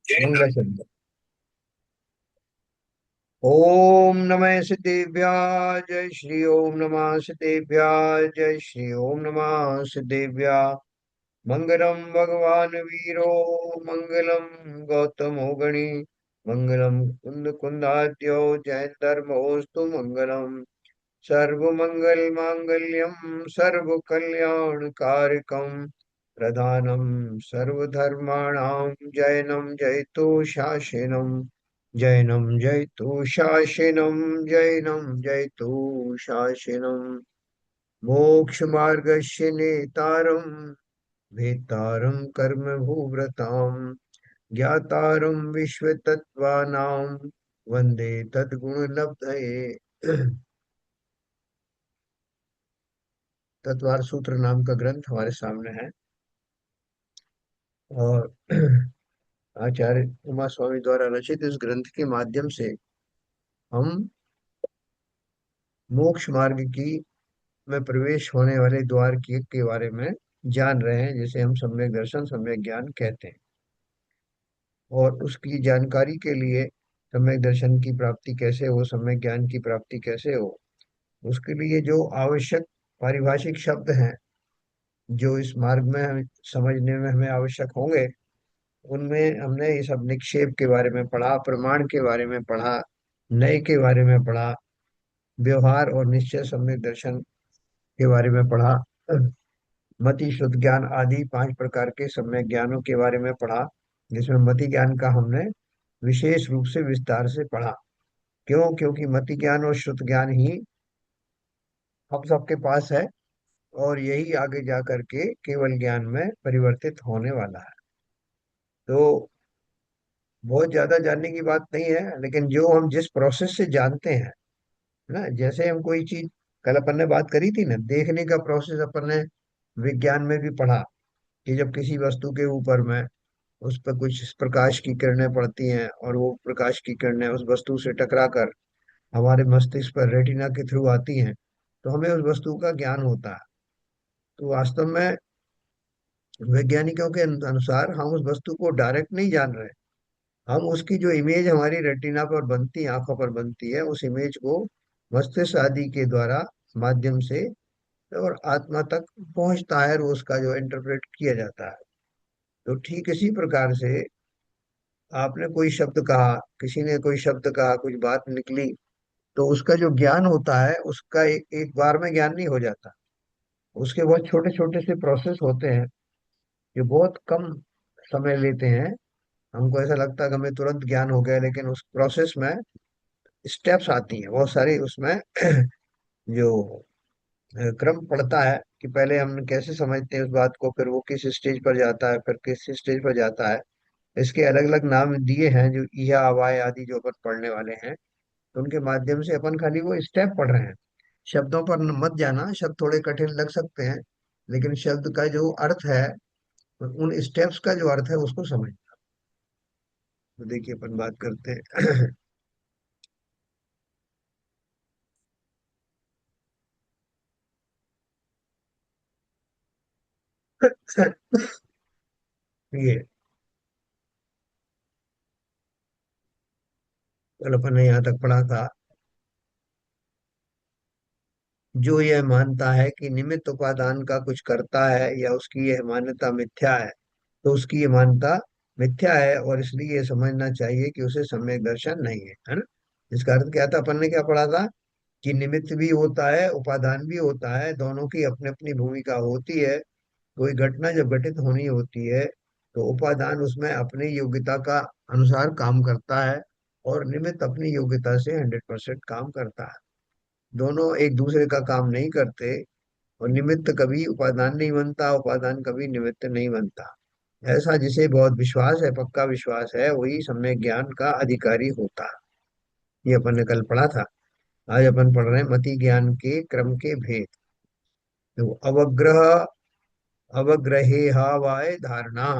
मंगलाचरण। ओम नमः सिद्धेभ्याय जय श्री ओम नमः सिद्धेभ्याय जय श्री ओम नमः सिद्धेभ्याय। मंगलम भगवान वीरो मंगलम गौतमो गणी मंगलम कुंद कुंदाद्यो जैन धर्मोस्तु मंगलम। सर्वमंगल मांगल्यम सर्व कल्याण कारकम प्रधानम सर्वधर्माणां जैनम जयतु शासनम। जैनम जयतु शासनम। मोक्ष मार्गस्य नेतारं भेतारं कर्म भूव्रतां ज्ञातारं विश्वतत्त्वानां वंदे तद्गुणलब्धये। तत्वार सूत्र नाम का ग्रंथ हमारे सामने है। और आचार्य उमा स्वामी द्वारा रचित इस ग्रंथ के माध्यम से हम मोक्ष मार्ग की में प्रवेश होने वाले द्वार के बारे में जान रहे हैं, जिसे हम सम्यक दर्शन सम्यक ज्ञान कहते हैं। और उसकी जानकारी के लिए सम्यक दर्शन की प्राप्ति कैसे हो, सम्यक ज्ञान की प्राप्ति कैसे हो, उसके लिए जो आवश्यक पारिभाषिक शब्द हैं जो इस मार्ग में समझने में हमें आवश्यक होंगे, उनमें हमने ये सब निक्षेप के बारे में पढ़ा, प्रमाण के बारे में पढ़ा, नय के बारे में पढ़ा, व्यवहार और निश्चय सम्यक दर्शन के बारे में पढ़ा, मति शुद्ध ज्ञान आदि 5 प्रकार के सम्यक ज्ञानों के बारे में पढ़ा, जिसमें मति ज्ञान का हमने विशेष रूप से विस्तार से पढ़ा। क्यों? क्योंकि मति ज्ञान और श्रुत ज्ञान ही हम सबके पास है, और यही आगे जा करके केवल ज्ञान में परिवर्तित होने वाला है। तो बहुत ज्यादा जानने की बात नहीं है, लेकिन जो हम जिस प्रोसेस से जानते हैं ना, जैसे हम कोई चीज, कल अपन ने बात करी थी ना, देखने का प्रोसेस अपन ने विज्ञान में भी पढ़ा कि जब किसी वस्तु के ऊपर में उस पर कुछ प्रकाश की किरणें पड़ती हैं और वो प्रकाश की किरणें उस वस्तु से टकरा कर हमारे मस्तिष्क पर रेटिना के थ्रू आती हैं, तो हमें उस वस्तु का ज्ञान होता है। तो वास्तव में वैज्ञानिकों के अनुसार हम उस वस्तु को डायरेक्ट नहीं जान रहे। हम उसकी जो इमेज हमारी रेटिना पर बनती है, आंखों पर बनती है, उस इमेज को मस्तिष्क आदि के द्वारा माध्यम से और आत्मा तक पहुंचता है, और उसका जो इंटरप्रेट किया जाता है। तो ठीक इसी प्रकार से आपने कोई शब्द कहा, किसी ने कोई शब्द कहा, कुछ बात निकली, तो उसका जो ज्ञान होता है उसका एक बार में ज्ञान नहीं हो जाता। उसके बहुत छोटे छोटे से प्रोसेस होते हैं जो बहुत कम समय लेते हैं। हमको ऐसा लगता है कि हमें तुरंत ज्ञान हो गया, लेकिन उस प्रोसेस में स्टेप्स आती हैं बहुत सारी उसमें। जो क्रम पड़ता है कि पहले हम कैसे समझते हैं उस बात को, फिर वो किस स्टेज पर जाता है, फिर किस स्टेज पर जाता है। इसके अलग अलग नाम दिए हैं, जो इहा अवाय आदि जो अपन पढ़ने वाले हैं, तो उनके माध्यम से अपन खाली वो स्टेप पढ़ रहे हैं। शब्दों पर मत जाना, शब्द थोड़े कठिन लग सकते हैं, लेकिन शब्द का जो अर्थ है, उन स्टेप्स का जो अर्थ है उसको समझ। तो देखिए अपन बात करते हैं। ये कल अपन ने यहाँ तक पढ़ा था, जो यह मानता है कि निमित्त उपादान का कुछ करता है या उसकी यह मान्यता मिथ्या है, तो उसकी ये मान्यता मिथ्या है, और इसलिए ये समझना चाहिए कि उसे सम्यक दर्शन नहीं है ना। इसका अर्थ क्या था? अपन ने क्या पढ़ा था कि निमित्त भी होता है, उपादान भी होता है, दोनों की अपनी अपनी भूमिका होती है। कोई घटना जब घटित होनी होती है तो उपादान उसमें अपनी योग्यता का अनुसार काम करता है, और निमित्त अपनी योग्यता से 100% काम करता है। दोनों एक दूसरे का काम नहीं करते, और निमित्त कभी उपादान नहीं बनता, उपादान कभी निमित्त नहीं बनता। ऐसा जिसे बहुत विश्वास है, पक्का विश्वास है, वही सम्यक ज्ञान का अधिकारी होता है। ये अपन ने कल पढ़ा था। आज अपन पढ़ रहे हैं मति ज्ञान के क्रम के भेद। तो अवग्रह, अवग्रहेहावाय धारणा,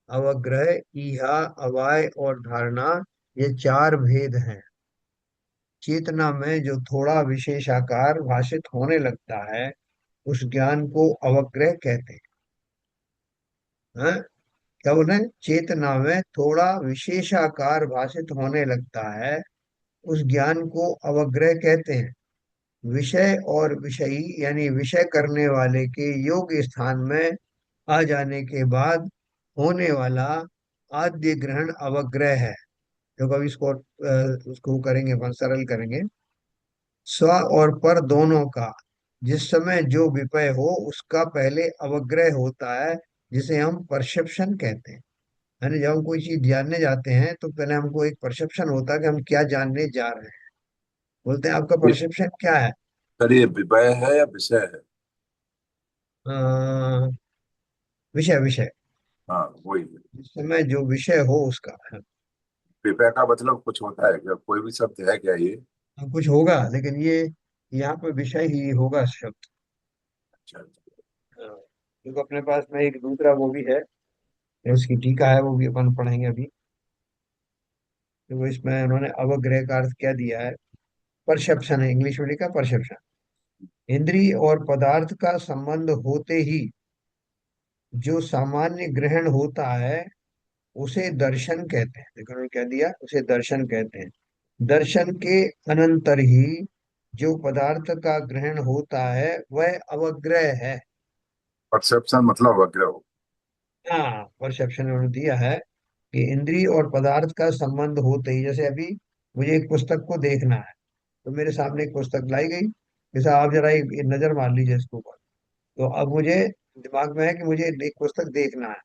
अवग्रह, ईहा, अवाय और धारणा, ये 4 भेद हैं। चेतना में जो थोड़ा विशेषाकार भाषित होने लगता है, उस ज्ञान को अवग्रह कहते हैं। हाँ? क्या बोल रहे हैं, चेतना में थोड़ा विशेषाकार भाषित होने लगता है, उस ज्ञान को अवग्रह कहते हैं। विषय और विषयी यानी विषय करने वाले के योग्य स्थान में आ जाने के बाद होने वाला आद्य ग्रहण अवग्रह है। जो कभी इसको उसको करेंगे, अपन सरल करेंगे। स्व और पर दोनों का जिस समय जो विषय हो उसका पहले अवग्रह होता है, जिसे हम परसेप्शन कहते हैं। यानी जब हम कोई चीज जानने जाते हैं तो पहले हमको एक परसेप्शन होता है कि हम क्या जानने जा रहे हैं। बोलते हैं आपका ये परसेप्शन क्या है। सर, ये विषय है या विषय है? अ, विषय विषय। हाँ, वही है। जिस समय जो विषय हो उसका है। विषय का मतलब कुछ होता है क्या? कोई भी शब्द है क्या ये? अब कुछ होगा लेकिन ये यहाँ पे विषय ही होगा शब्द। अच्छा अच्छा। हाँ, क्योंकि अपने पास में एक दूसरा वो भी है, उसकी टीका है, वो भी अपन पढ़ेंगे अभी। तो इसमें उन्होंने अवग्रह का अर्थ क्या दिया है। परसेप्शन है, इंग्लिश में लिखा परसेप्शन। इंद्रिय और पदार्थ का संबंध होते ही जो सामान्य ग्रहण होता है उसे दर्शन कहते हैं। देखो उन्होंने क्या दिया, उसे दर्शन कहते हैं। दर्शन के अनंतर ही जो पदार्थ का ग्रहण होता है वह अवग्रह है। परसेप्शन मतलब वग्र हो। हाँ, परसेप्शन उन्होंने दिया है कि इंद्रिय और पदार्थ का संबंध होते ही, जैसे अभी मुझे एक पुस्तक को देखना है, तो मेरे सामने एक पुस्तक लाई गई, जैसे आप जरा एक नजर मार लीजिए इसके ऊपर। तो अब मुझे दिमाग में है कि मुझे एक पुस्तक देखना है।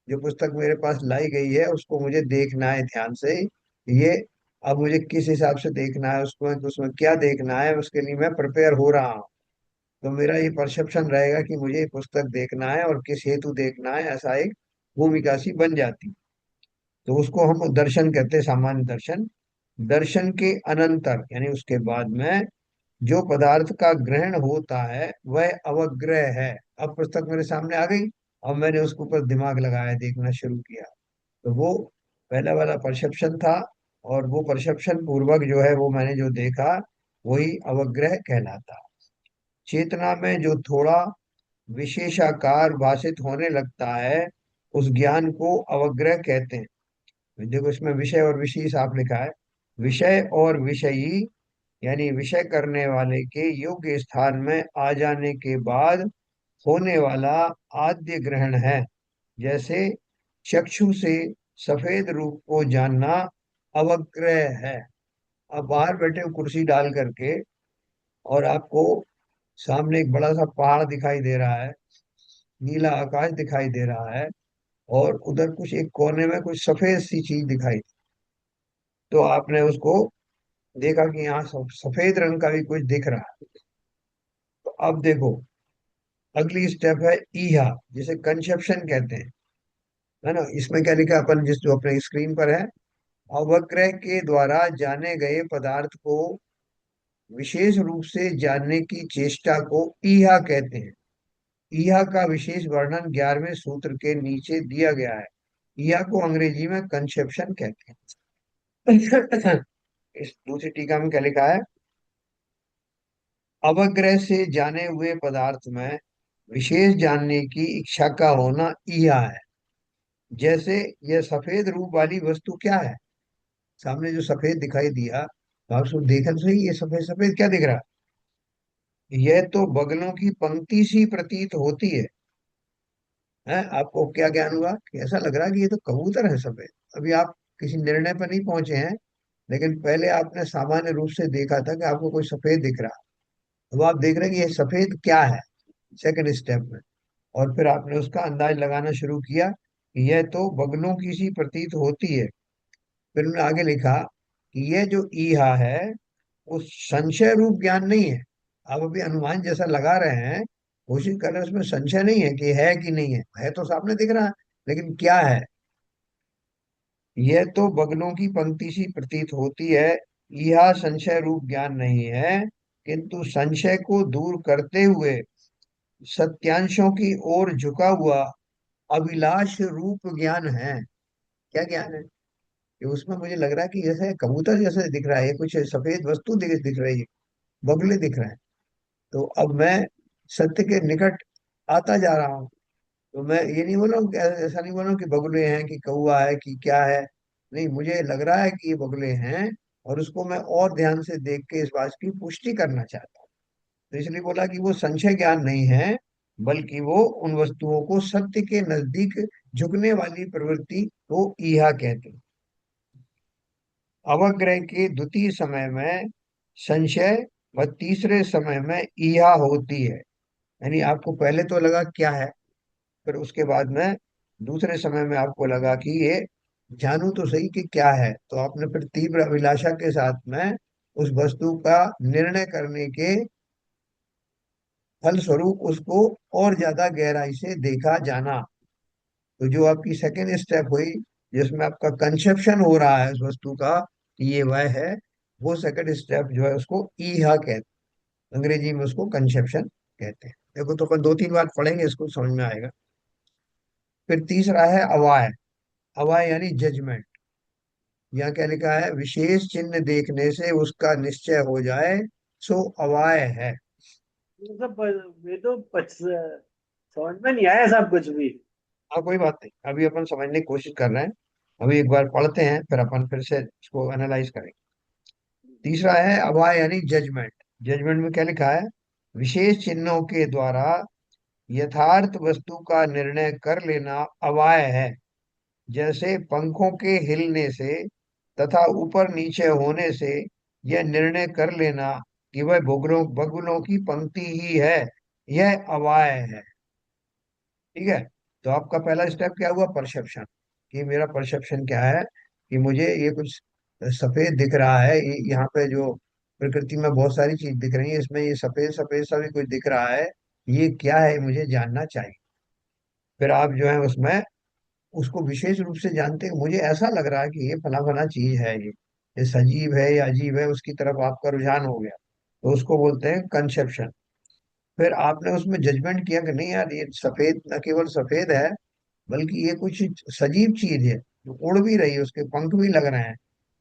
जो पुस्तक मेरे पास लाई गई है उसको मुझे देखना है ध्यान से। ये अब मुझे किस हिसाब से देखना है उसको, उसमें क्या देखना है, उसके लिए मैं प्रिपेयर हो रहा हूँ। तो मेरा ये परसेप्शन रहेगा कि मुझे ये पुस्तक देखना है और किस हेतु देखना है, ऐसा एक भूमिका सी बन जाती। तो उसको हम दर्शन कहते हैं, सामान्य दर्शन। दर्शन के अनंतर यानी उसके बाद में जो पदार्थ का ग्रहण होता है वह अवग्रह है। अब पुस्तक मेरे सामने आ गई, अब मैंने उसके ऊपर दिमाग लगाया, देखना शुरू किया, तो वो पहला वाला परसेप्शन था। और वो परसेप्शन पूर्वक जो है वो मैंने जो देखा वही अवग्रह कहलाता। चेतना में जो थोड़ा विशेषाकार भाषित होने लगता है उस ज्ञान को अवग्रह कहते हैं। देखो इसमें विषय और विषय साफ लिखा है। विषय और विषयी यानी विषय करने वाले के योग्य स्थान में आ जाने के बाद होने वाला आद्य ग्रहण है। जैसे चक्षु से सफेद रूप को जानना अवग्रह है। अब बाहर बैठे हो कुर्सी डाल करके, और आपको सामने एक बड़ा सा पहाड़ दिखाई दे रहा है, नीला आकाश दिखाई दे रहा है, और उधर कुछ एक कोने में कुछ सफेद सी चीज दिखाई। तो आपने उसको देखा कि यहाँ सफेद रंग का भी कुछ दिख रहा है। तो अब देखो, अगली स्टेप है ईहा, जिसे कंसेप्शन कहते हैं, है ना। इसमें क्या लिखा है, अपन जिस जो अपने स्क्रीन पर है। अवग्रह के द्वारा जाने गए पदार्थ को विशेष रूप से जानने की चेष्टा को ईहा कहते हैं। ईहा का विशेष वर्णन 11वें सूत्र के नीचे दिया गया है। ईहा को अंग्रेजी में कंसेप्शन कहते हैं। इस दूसरी टीका में क्या लिखा है। अवग्रह से जाने हुए पदार्थ में विशेष जानने की इच्छा का होना ईहा है। जैसे यह सफेद रूप वाली वस्तु क्या है। सामने जो सफेद दिखाई दिया, तो आप सब देखा सही, ये सफेद सफेद क्या दिख रहा है। यह तो बगलों की पंक्ति सी प्रतीत होती है। आपको क्या ज्ञान हुआ कि ऐसा लग रहा है कि ये तो कबूतर है सफेद। अभी आप किसी निर्णय पर नहीं पहुंचे हैं, लेकिन पहले आपने सामान्य रूप से देखा था कि आपको कोई सफेद दिख रहा। अब आप देख रहे हैं कि ये सफेद क्या है, सेकंड स्टेप में। और फिर आपने उसका अंदाज लगाना शुरू किया कि यह तो बगलों की सी प्रतीत होती है। फिर उन्होंने आगे लिखा कि यह जो ईहा है वो संशय रूप ज्ञान नहीं है। आप अभी अनुमान जैसा लगा रहे हैं, कोशिश कर रहे हैं, उसमें संशय नहीं है कि है कि नहीं है तो सामने दिख रहा है, लेकिन क्या है। यह तो बगलों की पंक्ति सी प्रतीत होती है, यह संशय रूप ज्ञान नहीं है, किंतु संशय को दूर करते हुए सत्यांशों की ओर झुका हुआ अभिलाष रूप ज्ञान है। क्या ज्ञान है कि उसमें मुझे लग रहा है कि जैसे कबूतर जैसे दिख रहा है, ये कुछ सफेद वस्तु दिख रही है, बगुले दिख रहे हैं। तो अब मैं सत्य के निकट आता जा रहा हूँ। तो मैं ये नहीं बोल रहा हूँ ऐसा नहीं बोल रहा हूँ कि बगुले हैं कि कौवा है कि क्या है। नहीं, मुझे लग रहा है कि ये बगुले हैं, और उसको मैं और ध्यान से देख के इस बात की पुष्टि करना चाहता हूँ। तो इसलिए बोला कि वो संशय ज्ञान नहीं है, बल्कि वो उन वस्तुओं को सत्य के नजदीक झुकने वाली प्रवृत्ति को ईहा कहते हैं। अवग्रह के द्वितीय समय में संशय व तीसरे समय में ईहा होती है। यानी आपको पहले तो लगा क्या है, फिर उसके बाद में दूसरे समय में आपको लगा कि ये जानू तो सही कि क्या है, तो आपने फिर तीव्र अभिलाषा के साथ में उस वस्तु का निर्णय करने के फलस्वरूप उसको और ज्यादा गहराई से देखा जाना। तो जो आपकी सेकेंड स्टेप हुई, जिसमें आपका कंसेप्शन हो रहा है उस वस्तु का कि ये वह है, वो सेकंड स्टेप जो है उसको ईहा कहते हैं। अंग्रेजी में उसको कंसेप्शन कहते हैं। देखो, तो अपन दो तीन बार पढ़ेंगे, इसको समझ में आएगा। फिर तीसरा है अवाय। अवाय यानी जजमेंट। यहाँ क्या लिखा है, विशेष चिन्ह देखने से उसका निश्चय हो जाए, सो अवाय है। ये सब ये तो समझ में नहीं आया सब कुछ भी। हाँ, कोई बात नहीं, अभी अपन समझने की कोशिश कर रहे हैं। अभी एक बार पढ़ते हैं, फिर अपन फिर से इसको एनालाइज करेंगे। तीसरा है अवाय यानी जजमेंट। जजमेंट में क्या लिखा है, विशेष चिन्हों के द्वारा यथार्थ वस्तु का निर्णय कर लेना अवाय है। जैसे पंखों के हिलने से तथा ऊपर नीचे होने से यह निर्णय कर लेना कि वह बगुलों बगुलों की पंक्ति ही है, यह अवाय है। ठीक है। तो आपका पहला स्टेप क्या हुआ, परसेप्शन। कि मेरा परसेप्शन क्या है, कि मुझे ये कुछ सफेद दिख रहा है, यहाँ पे जो प्रकृति में बहुत सारी चीज दिख रही है, इसमें ये सफेद सफेद सा भी कुछ दिख रहा है, ये क्या है मुझे जानना चाहिए। फिर आप जो है उसमें उसको विशेष रूप से जानते हैं, मुझे ऐसा लग रहा है कि ये फला फला चीज है, ये सजीव है या अजीब है, उसकी तरफ आपका रुझान हो गया, तो उसको बोलते हैं कंसेप्शन। फिर आपने उसमें जजमेंट किया कि नहीं यार, ये सफेद न केवल सफेद है, बल्कि ये कुछ सजीव चीज है जो उड़ भी रही है, उसके पंख भी लग रहे हैं।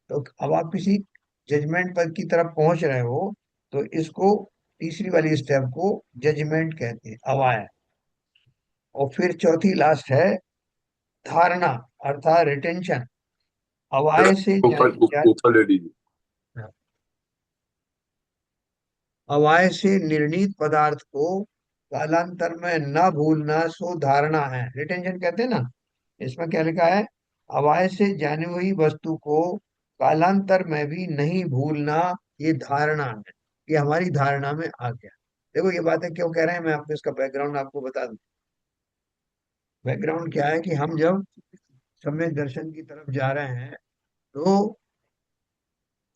तो अब आप किसी जजमेंट पर की तरफ पहुंच रहे हो, तो इसको तीसरी वाली स्टेप को जजमेंट कहते हैं, अवाय। और फिर चौथी लास्ट है धारणा, अर्थात रिटेंशन। जरा अवाय से ऊपर ऊपर ले लीजिए। अवाय से निर्णीत पदार्थ को कालांतर में न भूलना सो धारणा है, रिटेंशन कहते हैं ना। इसमें क्या लिखा है, अवाय से जानी हुई वस्तु को कालांतर में भी नहीं भूलना, ये धारणा है। ये हमारी धारणा में आ गया। देखो, ये बातें क्यों कह रहे हैं, मैं आपको इसका बैकग्राउंड आपको बता दूं। बैकग्राउंड क्या है कि हम जब सम्यक दर्शन की तरफ जा रहे हैं, तो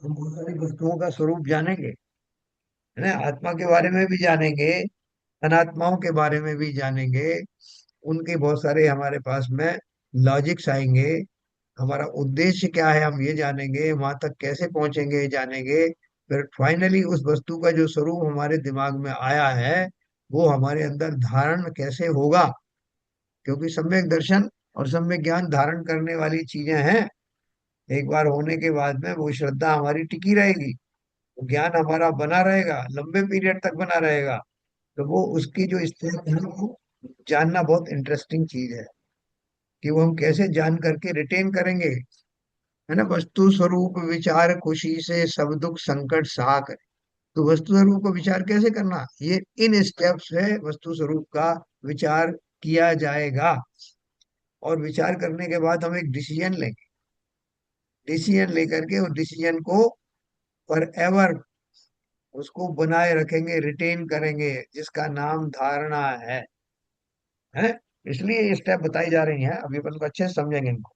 हम बहुत सारी वस्तुओं का स्वरूप जानेंगे, है ना। आत्मा के बारे में भी जानेंगे, अनात्माओं के बारे में भी जानेंगे। उनके बहुत सारे हमारे पास में लॉजिक्स आएंगे। हमारा उद्देश्य क्या है हम ये जानेंगे, वहां तक कैसे पहुंचेंगे ये जानेंगे। फिर फाइनली उस वस्तु का जो स्वरूप हमारे दिमाग में आया है, वो हमारे अंदर धारण कैसे होगा। क्योंकि सम्यक दर्शन और सम्यक ज्ञान धारण करने वाली चीजें हैं। एक बार होने के बाद में वो श्रद्धा हमारी टिकी रहेगी, वो ज्ञान हमारा बना रहेगा, लंबे पीरियड तक बना रहेगा। तो वो उसकी जो स्थिति है, वो जानना बहुत इंटरेस्टिंग चीज है, कि वो हम कैसे जान करके रिटेन करेंगे। है ना, वस्तु स्वरूप विचार खुशी से सब दुख संकट सहा करे। तो वस्तु स्वरूप को विचार कैसे करना, ये इन स्टेप्स है वस्तु स्वरूप का विचार किया जाएगा। और विचार करने के बाद हम एक डिसीजन लेंगे। डिसीजन लेकर के उस डिसीजन को फॉर एवर उसको बनाए रखेंगे, रिटेन करेंगे, जिसका नाम धारणा है। इसलिए ये स्टेप बताई जा रही हैं, अभी अपन को अच्छे से समझेंगे इनको।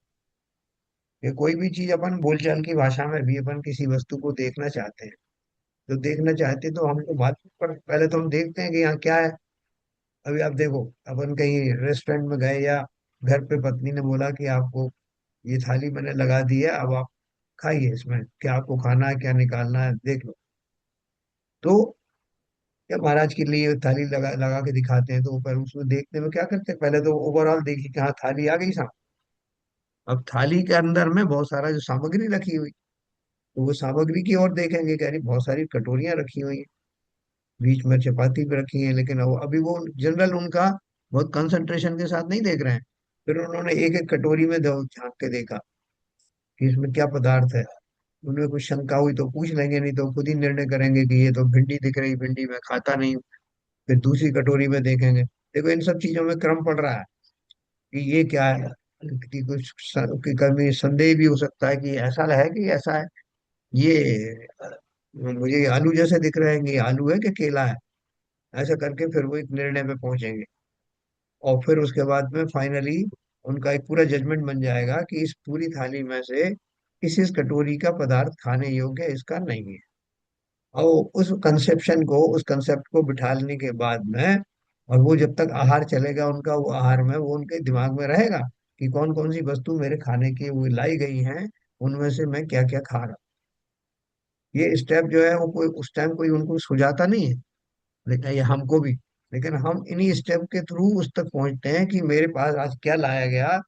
कि कोई भी चीज अपन बोलचाल की भाषा में भी अपन किसी वस्तु को देखना चाहते हैं, तो देखना चाहते हैं तो हमको बात पर पहले तो हम देखते हैं कि यहाँ क्या है। अभी आप देखो, अपन कहीं रेस्टोरेंट में गए, या घर पे पत्नी ने बोला कि आपको ये थाली मैंने लगा दी है, अब आप खाइए, इसमें क्या आपको खाना है क्या निकालना है देख लो। तो क्या महाराज के लिए थाली लगा लगा के दिखाते हैं, तो ऊपर उसमें देखने में क्या करते हैं, पहले तो ओवरऑल देखिए कि हाँ थाली आ गई सामने। अब थाली के अंदर में बहुत सारा जो सामग्री रखी हुई, तो वो सामग्री की ओर देखेंगे कि अरे बहुत सारी कटोरियां रखी हुई हैं, बीच में चपाती भी रखी है, लेकिन अभी वो जनरल उनका बहुत कंसंट्रेशन के साथ नहीं देख रहे हैं। फिर उन्होंने एक एक कटोरी में झांक के देखा कि इसमें क्या पदार्थ है। उन्हें कुछ शंका हुई तो पूछ लेंगे, नहीं तो खुद ही निर्णय करेंगे कि ये तो भिंडी दिख रही, भिंडी मैं खाता नहीं हूँ। फिर दूसरी कटोरी में देखेंगे। देखो इन सब चीजों में क्रम पड़ रहा है कि ये क्या है, कि कुछ कि कभी संदेह भी हो सकता है कि ऐसा है कि ऐसा है। ये मुझे ये आलू जैसे दिख रहे हैं कि ये आलू है कि केला है। ऐसा करके फिर वो एक निर्णय पे पहुंचेंगे। और फिर उसके बाद में फाइनली उनका एक पूरा जजमेंट बन जाएगा कि इस पूरी थाली में से इस कटोरी का पदार्थ खाने योग्य है, इसका नहीं है। और उस कंसेप्ट को बिठाने के बाद में, और वो जब तक आहार चलेगा उनका, वो आहार में वो उनके दिमाग में रहेगा कि कौन कौन सी वस्तु मेरे खाने की वो लाई गई हैं, उनमें से मैं क्या क्या खा रहा हूँ। ये स्टेप जो है वो कोई उस टाइम कोई उनको सुझाता नहीं है, लेकिन ये हमको भी। लेकिन हम इन्हीं स्टेप के थ्रू उस तक पहुंचते हैं कि मेरे पास आज क्या लाया गया,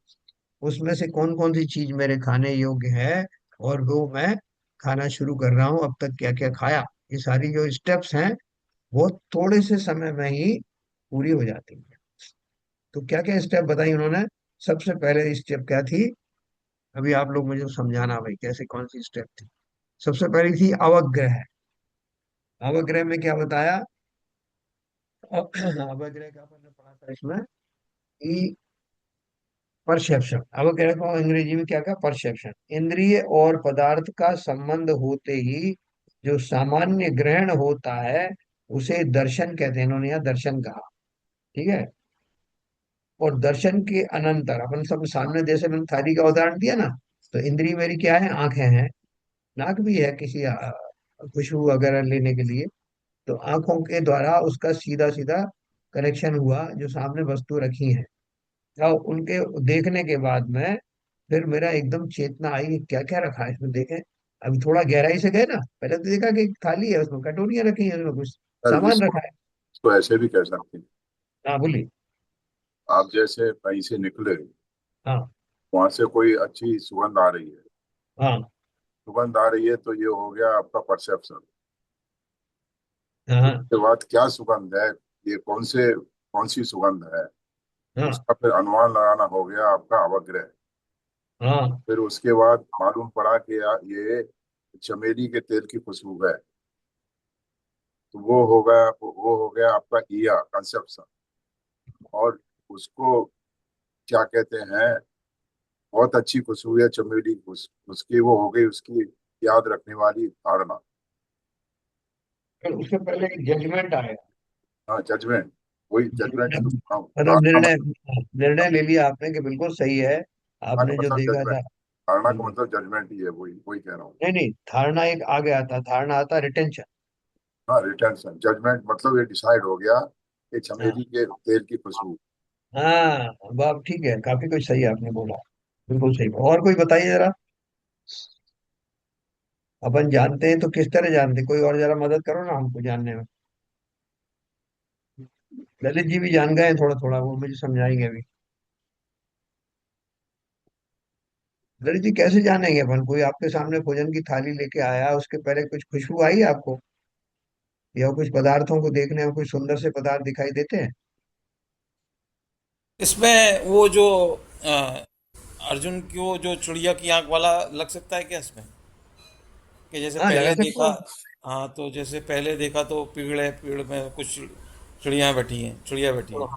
उसमें से कौन कौन सी चीज मेरे खाने योग्य है, और वो मैं खाना शुरू कर रहा हूँ, अब तक क्या क्या खाया। ये सारी जो स्टेप्स हैं वो थोड़े से समय में ही पूरी हो जाती है। तो क्या क्या स्टेप बताई उन्होंने। सबसे पहले स्टेप क्या थी, अभी आप लोग मुझे समझाना भाई कैसे कौन सी स्टेप थी। सबसे पहली थी अवग्रह। अवग्रह में क्या बताया, अवग्रह का आपने पढ़ा था इसमें कि परसेप्शन। अवग्रह को अंग्रेजी में क्या कहा, परसेप्शन। इंद्रिय और पदार्थ का संबंध होते ही जो सामान्य ग्रहण होता है उसे दर्शन कहते हैं, इन्होंने यहाँ दर्शन कहा। ठीक है। और दर्शन के अनंतर अपन सब सामने, जैसे मैंने थाली का उदाहरण दिया ना, तो इंद्रिय मेरी क्या है, आंखें हैं, नाक भी है किसी खुशबू वगैरह लेने के लिए। तो आंखों के द्वारा उसका सीधा सीधा कनेक्शन हुआ जो सामने वस्तु रखी है। और उनके देखने के बाद में फिर मेरा एकदम चेतना आई कि क्या क्या रखा है इसमें, देखें। अभी थोड़ा गहराई से गए ना, पहले तो देखा कि एक थाली है, उसमें कटोरियां रखी हैं, उसमें कुछ सर सामान इसको रखा है। इसको ऐसे भी कह सकते हैं। हाँ बोलिए। आप जैसे कहीं से निकले, हाँ। वहां से कोई अच्छी सुगंध आ रही है। हाँ। सुगंध आ रही है तो ये हो गया आपका परसेप्शन। हाँ। उसके बाद क्या सुगंध है, ये कौन सी सुगंध है, हाँ। उसका फिर अनुमान लगाना हो गया आपका अवग्रह। हाँ। फिर उसके बाद मालूम पड़ा कि ये चमेली के तेल की खुशबू है, तो वो हो गया आपका ईया कंसेप्शन। और उसको क्या कहते हैं, बहुत अच्छी खुशबू है चमेली उसकी वो हो गई उसकी याद रखने वाली धारणा। फिर उससे पहले एक जजमेंट आया। हाँ, जजमेंट। वही जजमेंट तो मतलब निर्णय, निर्णय ले लिया आपने कि बिल्कुल सही है, धारणा आपने का जो मतलब देखा जजमेंट। था। धारणा का बिल्कुल। मतलब जजमेंट ही है, वही वही कह रहा हूँ। नहीं नहीं, धारणा एक आ गया था, धारणा आता रिटेंशन। हाँ, रिटेंशन। जजमेंट मतलब ये डिसाइड हो गया कि हाँ। चमेली के तेल की खुशबू। हाँ बाप ठीक है, काफी कुछ सही आपने बोला। बिल्कुल सही। और कोई बताइए जरा, अपन जानते हैं तो किस तरह जानते हैं? कोई और जरा मदद करो ना हमको जानने में। ललित जी भी जान गए हैं थोड़ा थोड़ा, वो मुझे समझाएंगे अभी। ललित जी कैसे जानेंगे अपन, कोई आपके सामने भोजन की थाली लेके आया, उसके पहले कुछ खुशबू आई आपको, या कुछ पदार्थों को देखने में कुछ सुंदर से पदार्थ दिखाई देते हैं? इसमें वो जो अ, अर्जुन की वो जो चिड़िया की आंख वाला लग सकता है क्या इसमें? कि जैसे हाँ लगा पहले सकते देखा। हैं। हाँ, तो जैसे पहले देखा तो पेड़ है, पेड़ में कुछ चिड़िया बैठी हैं, चिड़िया बैठी है।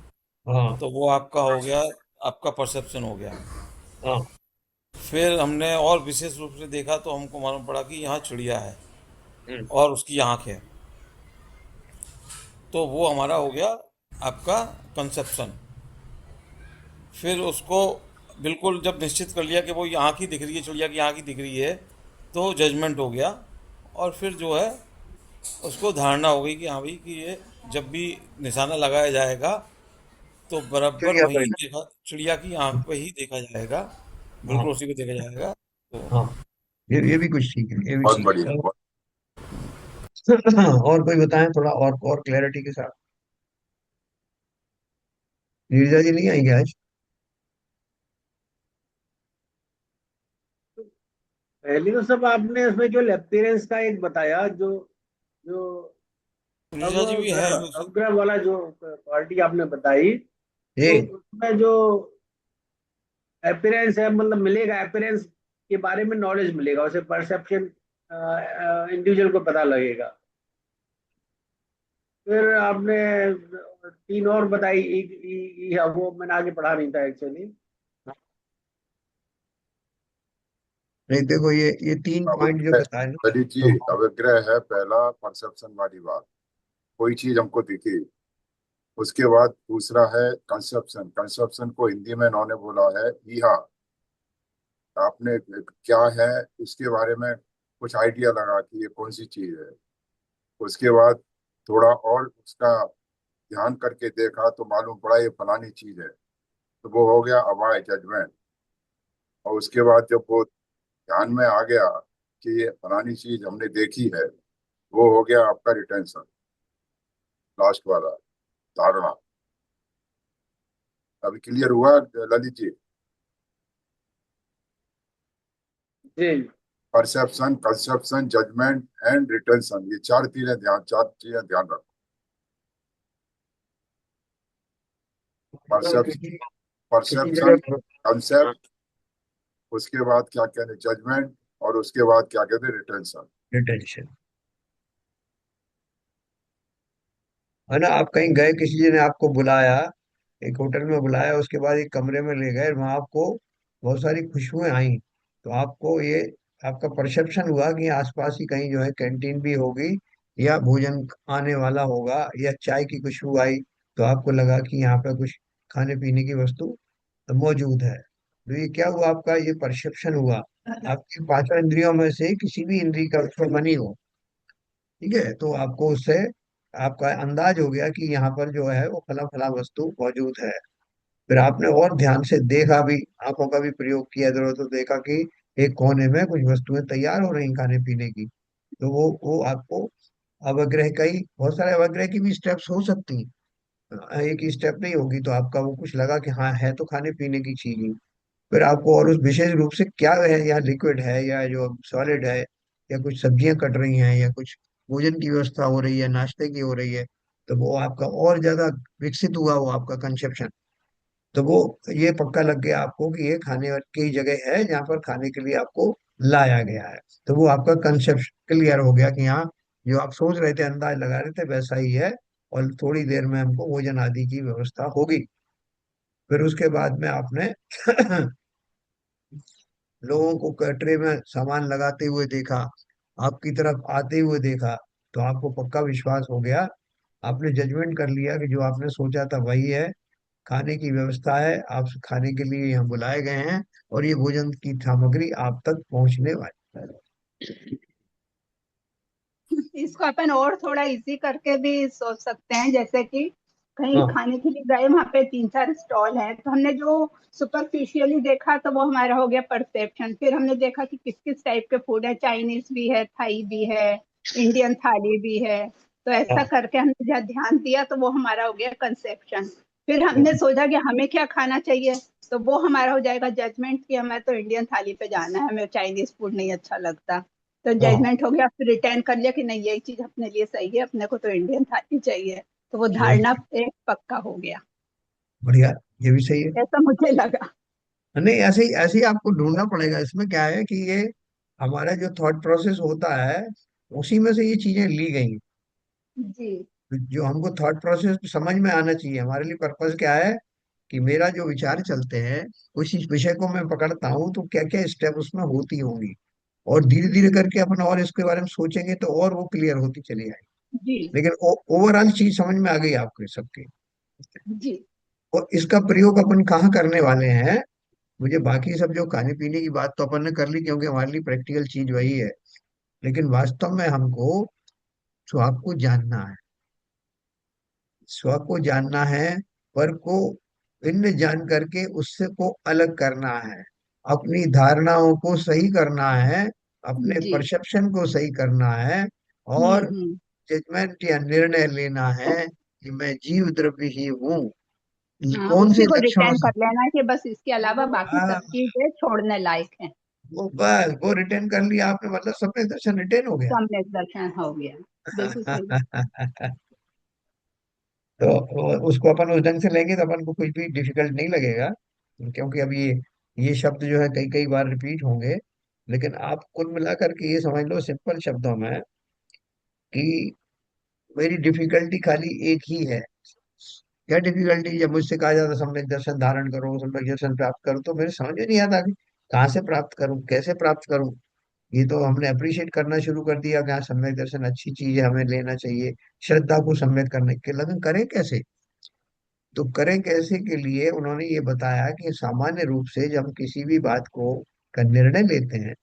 हाँ। तो वो आपका हो गया, आपका परसेप्शन हो गया। हाँ। फिर हमने और विशेष रूप से देखा तो हमको मालूम पड़ा कि यहाँ चिड़िया है हम्म। और उसकी आंख है। तो वो हमारा हो गया आपका कंसेप्शन। फिर उसको बिल्कुल जब निश्चित कर लिया कि वो ये आँख ही दिख रही है, चिड़िया की आँख ही दिख रही है, तो जजमेंट हो गया। और फिर जो है उसको धारणा हो गई कि हाँ भाई कि ये जब भी निशाना लगाया जाएगा तो बराबर चिड़िया वहीं पर। देखा, चिड़िया की आँख पे ही देखा जाएगा, हाँ। बिल्कुल उसी को देखा जाएगा। तो हाँ। ये भी कुछ ठीक है, ये भी बहुत ठीक बढ़िया, है। बहुत। और कोई बताएं थोड़ा और क्लैरिटी के साथ। नीरजा जी नहीं आएंगे आज? पहले तो सब आपने उसमें जो लेफ्टिनेंस का एक बताया, जो जो नीरजा जी भी है अवग्रह जो। अवग्रह वाला जो पार्टी आपने बताई, तो जी। उसमें जो अपीयरेंस है, मतलब मिलेगा, अपीयरेंस के बारे में नॉलेज मिलेगा उसे, परसेप्शन इंडिविजुअल को पता लगेगा। फिर आपने तीन और बताई, वो मैंने आगे पढ़ा नहीं था एक्चुअली। नहीं देखो, ये तीन पॉइंट जो अवग्रह, बताए ना, ललित जी, तो अवग्रह है पहला, परसेप्शन वाली बात, कोई चीज हमको दिखी। उसके बाद दूसरा है कंसेप्शन। कंसेप्शन को हिंदी में इन्होंने बोला है ईहा। आपने क्या है इसके बारे में कुछ आइडिया लगा कि ये कौन सी चीज है। उसके बाद थोड़ा और उसका ध्यान करके देखा तो मालूम पड़ा ये फलानी चीज है, तो वो हो गया अवाय, जजमेंट। और उसके बाद जब वो ध्यान में आ गया कि ये फलानी चीज हमने देखी है, वो हो गया आपका रिटेंशन, लास्ट वाला, धारणा। अभी क्लियर हुआ ललित जी? जी perception, conception, judgement and retention, ये चार चीजें ध्यान रखो। मतलब परसेप्शन, किसी परसेप्शन, जगह कंसेप्ट, उसके बाद क्या कहते हैं जजमेंट, और उसके बाद क्या कहते हैं रिटेंशन। डिटेंशन है ना। आप कहीं गए, किसी ने आपको बुलाया, एक होटल में बुलाया, उसके बाद एक कमरे में ले गए, वहां आपको बहुत सारी खुशबुएं आई, तो आपको ये आपका परसेप्शन हुआ कि आसपास ही कहीं जो है कैंटीन भी होगी, या भोजन आने वाला होगा, या चाय की खुशबू आई, तो आपको लगा कि यहाँ पे कुछ खाने पीने की वस्तु मौजूद है। तो ये क्या हुआ, आपका ये परसेप्शन हुआ। आपकी पांचों इंद्रियों में से किसी भी इंद्रिय का उसमें बनी हो, ठीक है, तो आपको उससे आपका अंदाज हो गया कि यहाँ पर जो है वो फला फला वस्तु मौजूद है। फिर आपने और ध्यान से देखा भी, आंखों का भी प्रयोग किया जरूरत, तो देखा कि एक कोने में कुछ वस्तुएं तैयार हो रही खाने पीने की। तो वो आपको अवग्रह का ही, बहुत सारे अवग्रह की भी स्टेप्स हो सकती, एक ही स्टेप नहीं होगी। तो आपका वो कुछ लगा कि हाँ है तो खाने पीने की चीज ही। फिर आपको और उस विशेष रूप से क्या है, या लिक्विड है या जो सॉलिड है, या कुछ सब्जियां कट रही हैं, या कुछ भोजन की व्यवस्था हो रही है, नाश्ते की हो रही है, तो वो आपका और ज्यादा विकसित हुआ, वो आपका कंसेप्शन। तो वो ये पक्का लग गया आपको कि ये खाने की जगह है जहाँ पर खाने के लिए आपको लाया गया है। तो वो आपका कंसेप्ट क्लियर हो गया कि हाँ, जो आप सोच रहे थे, अंदाज लगा रहे थे, वैसा ही है, और थोड़ी देर में हमको भोजन आदि की व्यवस्था होगी। फिर उसके बाद में आपने लोगों को कटरे में सामान लगाते हुए देखा, आपकी तरफ आते हुए देखा, तो आपको पक्का विश्वास हो गया, आपने जजमेंट कर लिया कि जो आपने सोचा था वही है, खाने की व्यवस्था है, आप खाने के लिए यहाँ बुलाए गए हैं, और ये भोजन की सामग्री आप तक पहुंचने वाली है। इसको अपन और थोड़ा इजी करके भी सोच सकते हैं, जैसे कि कहीं हाँ खाने के लिए गए, वहां पे तीन चार स्टॉल हैं, तो हमने जो सुपरफिशियली देखा तो वो हमारा हो गया परसेप्शन। फिर हमने देखा कि किस किस टाइप के फूड है, चाइनीज भी है, थाई भी है, इंडियन थाली भी है। तो ऐसा हाँ करके हमने जब ध्यान दिया तो वो हमारा हो गया कंसेप्शन। फिर हाँ हमने सोचा कि हमें क्या खाना चाहिए, तो वो हमारा हो जाएगा जजमेंट, कि हमें तो इंडियन थाली पे जाना है, हमें चाइनीज फूड नहीं अच्छा लगता। तो हाँ, जजमेंट हो गया, फिर रिटर्न कर लिया कि नहीं यही चीज अपने लिए सही है, अपने को तो इंडियन थाली चाहिए। तो वो बहुत धारणा एक पक्का हो गया, बढ़िया, ये भी सही है। ऐसा मुझे लगा। नहीं, ऐसे ही आपको ढूंढना पड़ेगा। इसमें क्या है कि ये हमारा जो थॉट प्रोसेस होता है, उसी में से ये चीजें ली गई। जी जो हमको थॉट प्रोसेस समझ में आना चाहिए, हमारे लिए पर्पस क्या है, कि मेरा जो विचार चलते हैं, उसी विषय को मैं पकड़ता हूँ, तो क्या क्या स्टेप उसमें होती होंगी, और धीरे धीरे जी करके अपन और इसके बारे में सोचेंगे तो और वो क्लियर होती चली जाएगी। जी लेकिन ओवरऑल चीज समझ में आ गई आपके सबके। जी और इसका प्रयोग अपन कहाँ करने वाले हैं, मुझे बाकी सब जो खाने पीने की बात तो अपन ने कर ली, क्योंकि हमारे लिए प्रैक्टिकल चीज वही है। लेकिन वास्तव में हमको स्वाद को जानना है, स्व को जानना है, पर को भिन्न जान करके उससे को अलग करना है, अपनी धारणाओं को सही करना है, अपने जी परसेप्शन को सही करना है, और हम्म। जजमेंट या निर्णय लेना है कि मैं जीव द्रव्य ही हूँ। हाँ, कौन उसी से को लक्षणों रिटर्न से, कर लेना है कि बस इसके अलावा बाकी सब हाँ, चीजें छोड़ने लायक है। वो बस वो रिटर्न कर लिया आपने, मतलब सम्यक दर्शन रिटर्न हो गया। सम्यक दर्शन हो गया। बिल्कुल सही। तो उसको अपन उस ढंग से लेंगे तो अपन को कुछ भी डिफिकल्ट नहीं लगेगा, क्योंकि अब ये शब्द जो है कई कई बार रिपीट होंगे। लेकिन आप कुल मिलाकर के ये समझ लो सिंपल शब्दों में कि मेरी डिफिकल्टी खाली एक ही है। क्या डिफिकल्टी? जब मुझसे कहा जाता सम्यक दर्शन धारण करो, सम्यक दर्शन प्राप्त करो, तो मेरे समझ में नहीं आता कि कहाँ से प्राप्त करूं, कैसे प्राप्त करूं। ये तो हमने अप्रिशिएट करना शुरू कर दिया कि हाँ सम्यक दर्शन अच्छी चीज है, हमें लेना चाहिए। श्रद्धा को सम्यक करने के लगन करें कैसे? तो करें कैसे के लिए उन्होंने ये बताया कि सामान्य रूप से जब हम किसी भी बात को का निर्णय लेते हैं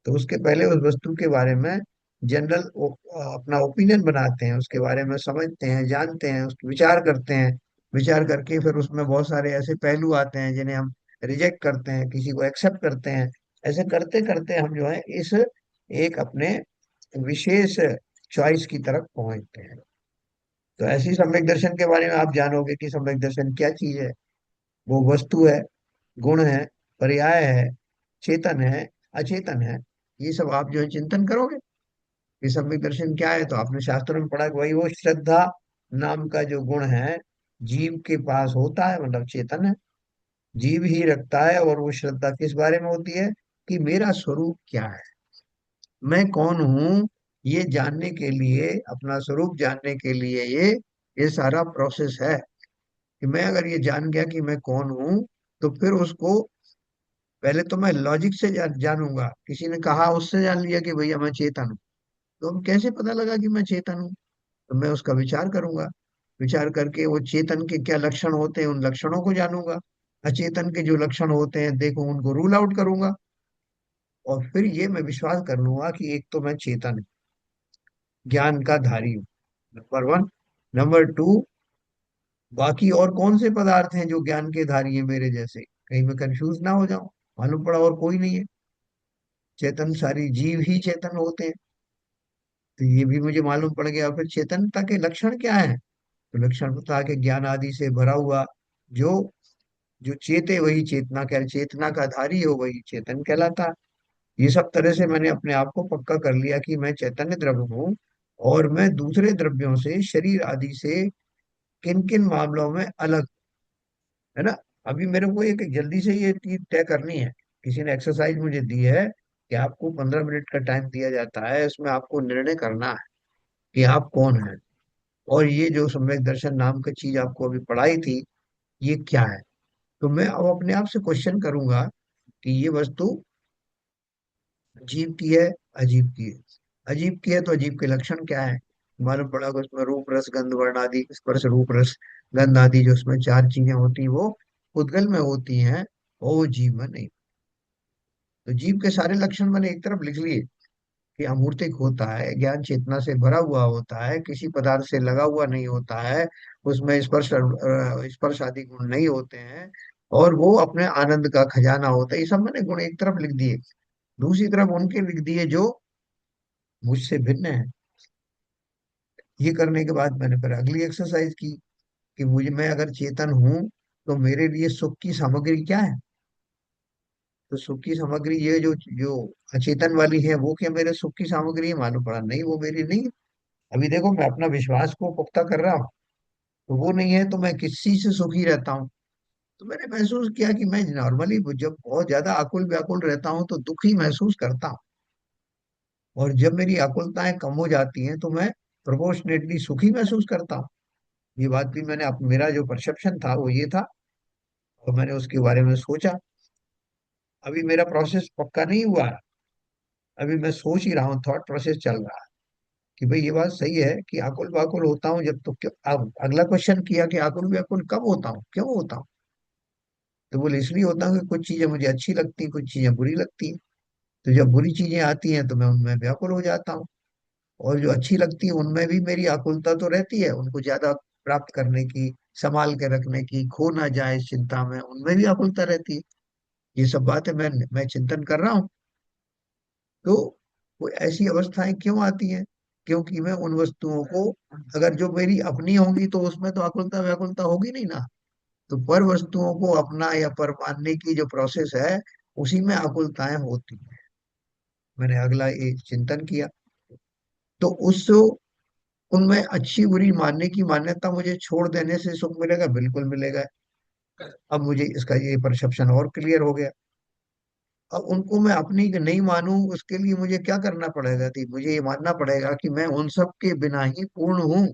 तो उसके पहले उस वस्तु के बारे में जनरल अपना ओपिनियन बनाते हैं, उसके बारे में समझते हैं, जानते हैं, उस विचार करते हैं। विचार करके फिर उसमें बहुत सारे ऐसे पहलू आते हैं जिन्हें हम रिजेक्ट करते हैं, किसी को एक्सेप्ट करते हैं। ऐसे करते करते हम जो है इस एक अपने विशेष चॉइस की तरफ पहुंचते हैं। तो ऐसी सम्यक दर्शन के बारे में आप जानोगे कि सम्यक दर्शन क्या चीज है। वो वस्तु है, गुण है, पर्याय है, चेतन है, अचेतन है। ये सब आप जो है चिंतन करोगे कि सम्यक दर्शन क्या है, तो आपने शास्त्रों में पढ़ा कि वही वो श्रद्धा नाम का जो गुण है जीव के पास होता है, मतलब चेतन है, जीव ही रखता है। और वो श्रद्धा किस बारे में होती है कि मेरा स्वरूप क्या है, मैं कौन हूँ, ये जानने के लिए, अपना स्वरूप जानने के लिए ये सारा प्रोसेस है। कि मैं अगर ये जान गया कि मैं कौन हूँ, तो फिर उसको पहले तो मैं लॉजिक से जानूंगा। किसी ने कहा उससे जान लिया कि भैया मैं चेतन हूँ, तो अब कैसे पता लगा कि मैं चेतन हूँ? तो मैं उसका विचार करूंगा। विचार करके वो चेतन के क्या लक्षण होते हैं उन लक्षणों को जानूंगा। अचेतन के जो लक्षण होते हैं देखो उनको रूल आउट करूंगा। और फिर ये मैं विश्वास कर लूंगा कि एक तो मैं चेतन हूँ, ज्ञान का धारी हूँ, नंबर वन। नंबर टू, बाकी और कौन से पदार्थ हैं जो ज्ञान के धारी हैं मेरे जैसे, कहीं मैं कंफ्यूज ना हो जाऊं, मालूम पड़ा और कोई नहीं है। चेतन सारी जीव ही चेतन होते हैं, तो ये भी मुझे मालूम पड़ गया। फिर चेतनता के लक्षण क्या है? तो लक्षण बता के ज्ञान आदि से भरा हुआ जो जो चेते वही चेतना कह, चेतना का धारी हो वही चेतन कहलाता है। ये सब तरह से मैंने अपने आप को पक्का कर लिया कि मैं चैतन्य द्रव्य हूँ। और मैं दूसरे द्रव्यों से, शरीर आदि से किन किन मामलों में अलग, है ना। अभी मेरे को एक जल्दी से ये चीज तय करनी है। किसी ने एक्सरसाइज मुझे दी है कि आपको 15 मिनट का टाइम दिया जाता है, इसमें आपको निर्णय करना है कि आप कौन है। और ये जो सम्यक दर्शन नाम की चीज आपको अभी पढ़ाई थी, ये क्या है? तो मैं अब अपने आप से क्वेश्चन करूंगा कि ये वस्तु अजीब की है, अजीब की है। अजीब की है तो अजीब के लक्षण क्या है? मालूम पड़ा कि उसमें रूप रस गंध वर्ण आदि, स्पर्श रूप रस गंध आदि जो उसमें चार चीजें होती हैं वो उद्गल में होती हैं, और वो जीव में नहीं। तो जीव के सारे लक्षण मैंने एक तरफ लिख लिए कि अमूर्तिक होता है, ज्ञान चेतना से भरा हुआ होता है, किसी पदार्थ से लगा हुआ नहीं होता है, उसमें स्पर्श आदि गुण नहीं होते हैं, और वो अपने आनंद का खजाना होता है। ये सब मैंने गुण एक तरफ लिख दिए। दूसरी तरफ उनके लिख दिए जो मुझसे भिन्न है। ये करने के बाद मैंने फिर अगली एक्सरसाइज की कि मुझे, मैं अगर चेतन हूं तो मेरे लिए सुख की सामग्री क्या है? तो सुख की सामग्री ये जो जो अचेतन वाली है वो क्या मेरे सुख की सामग्री है? मालूम पड़ा नहीं, वो मेरी नहीं है। अभी देखो मैं अपना विश्वास को पुख्ता कर रहा हूँ, तो वो नहीं है तो मैं किस चीज से सुखी रहता हूँ? तो मैंने महसूस किया कि मैं नॉर्मली जब बहुत ज्यादा आकुल व्याकुल रहता हूँ तो दुखी महसूस करता हूँ, और जब मेरी आकुलताएं कम हो जाती हैं तो मैं प्रोपोर्शनेटली सुखी महसूस करता हूँ। ये बात भी मैंने मेरा जो परसेप्शन था वो ये था, और मैंने उसके बारे में सोचा। अभी मेरा प्रोसेस पक्का नहीं हुआ है, अभी मैं सोच ही रहा हूँ, थॉट प्रोसेस चल रहा है कि भाई ये बात सही है कि आकुल वाकुल होता हूँ जब, तो क्यों? अब अगला क्वेश्चन किया कि आकुल व्याकुल कब होता हूँ, क्यों होता हूँ? तो बोले इसलिए होता हूँ कि कुछ चीजें मुझे अच्छी लगती हैं, कुछ चीजें बुरी लगती हैं। तो जब बुरी चीजें आती हैं तो मैं उनमें व्याकुल हो जाता हूँ, और जो अच्छी लगती है उनमें भी मेरी आकुलता तो रहती है, उनको ज्यादा प्राप्त करने की, संभाल के रखने की, खो ना जाए इस चिंता में, उनमें भी आकुलता रहती है। ये सब बातें मैं चिंतन कर रहा हूँ। तो वो ऐसी अवस्थाएं क्यों आती हैं? क्योंकि मैं उन वस्तुओं को, अगर जो मेरी अपनी होंगी तो उसमें तो आकुलता व्याकुलता होगी नहीं ना। तो पर वस्तुओं को अपना या पर मानने की जो प्रोसेस है, उसी में आकुलताएं होती हैं। मैंने अगला एक चिंतन किया, तो उस उनमें अच्छी बुरी मानने की मान्यता मुझे छोड़ देने से सुख मिलेगा? बिल्कुल मिलेगा। अब मुझे इसका ये परसेप्शन और क्लियर हो गया। अब उनको मैं अपनी नहीं मानूं, उसके लिए मुझे क्या करना पड़ेगा? थी मुझे ये मानना पड़ेगा कि मैं उन सब के बिना ही पूर्ण हूँ।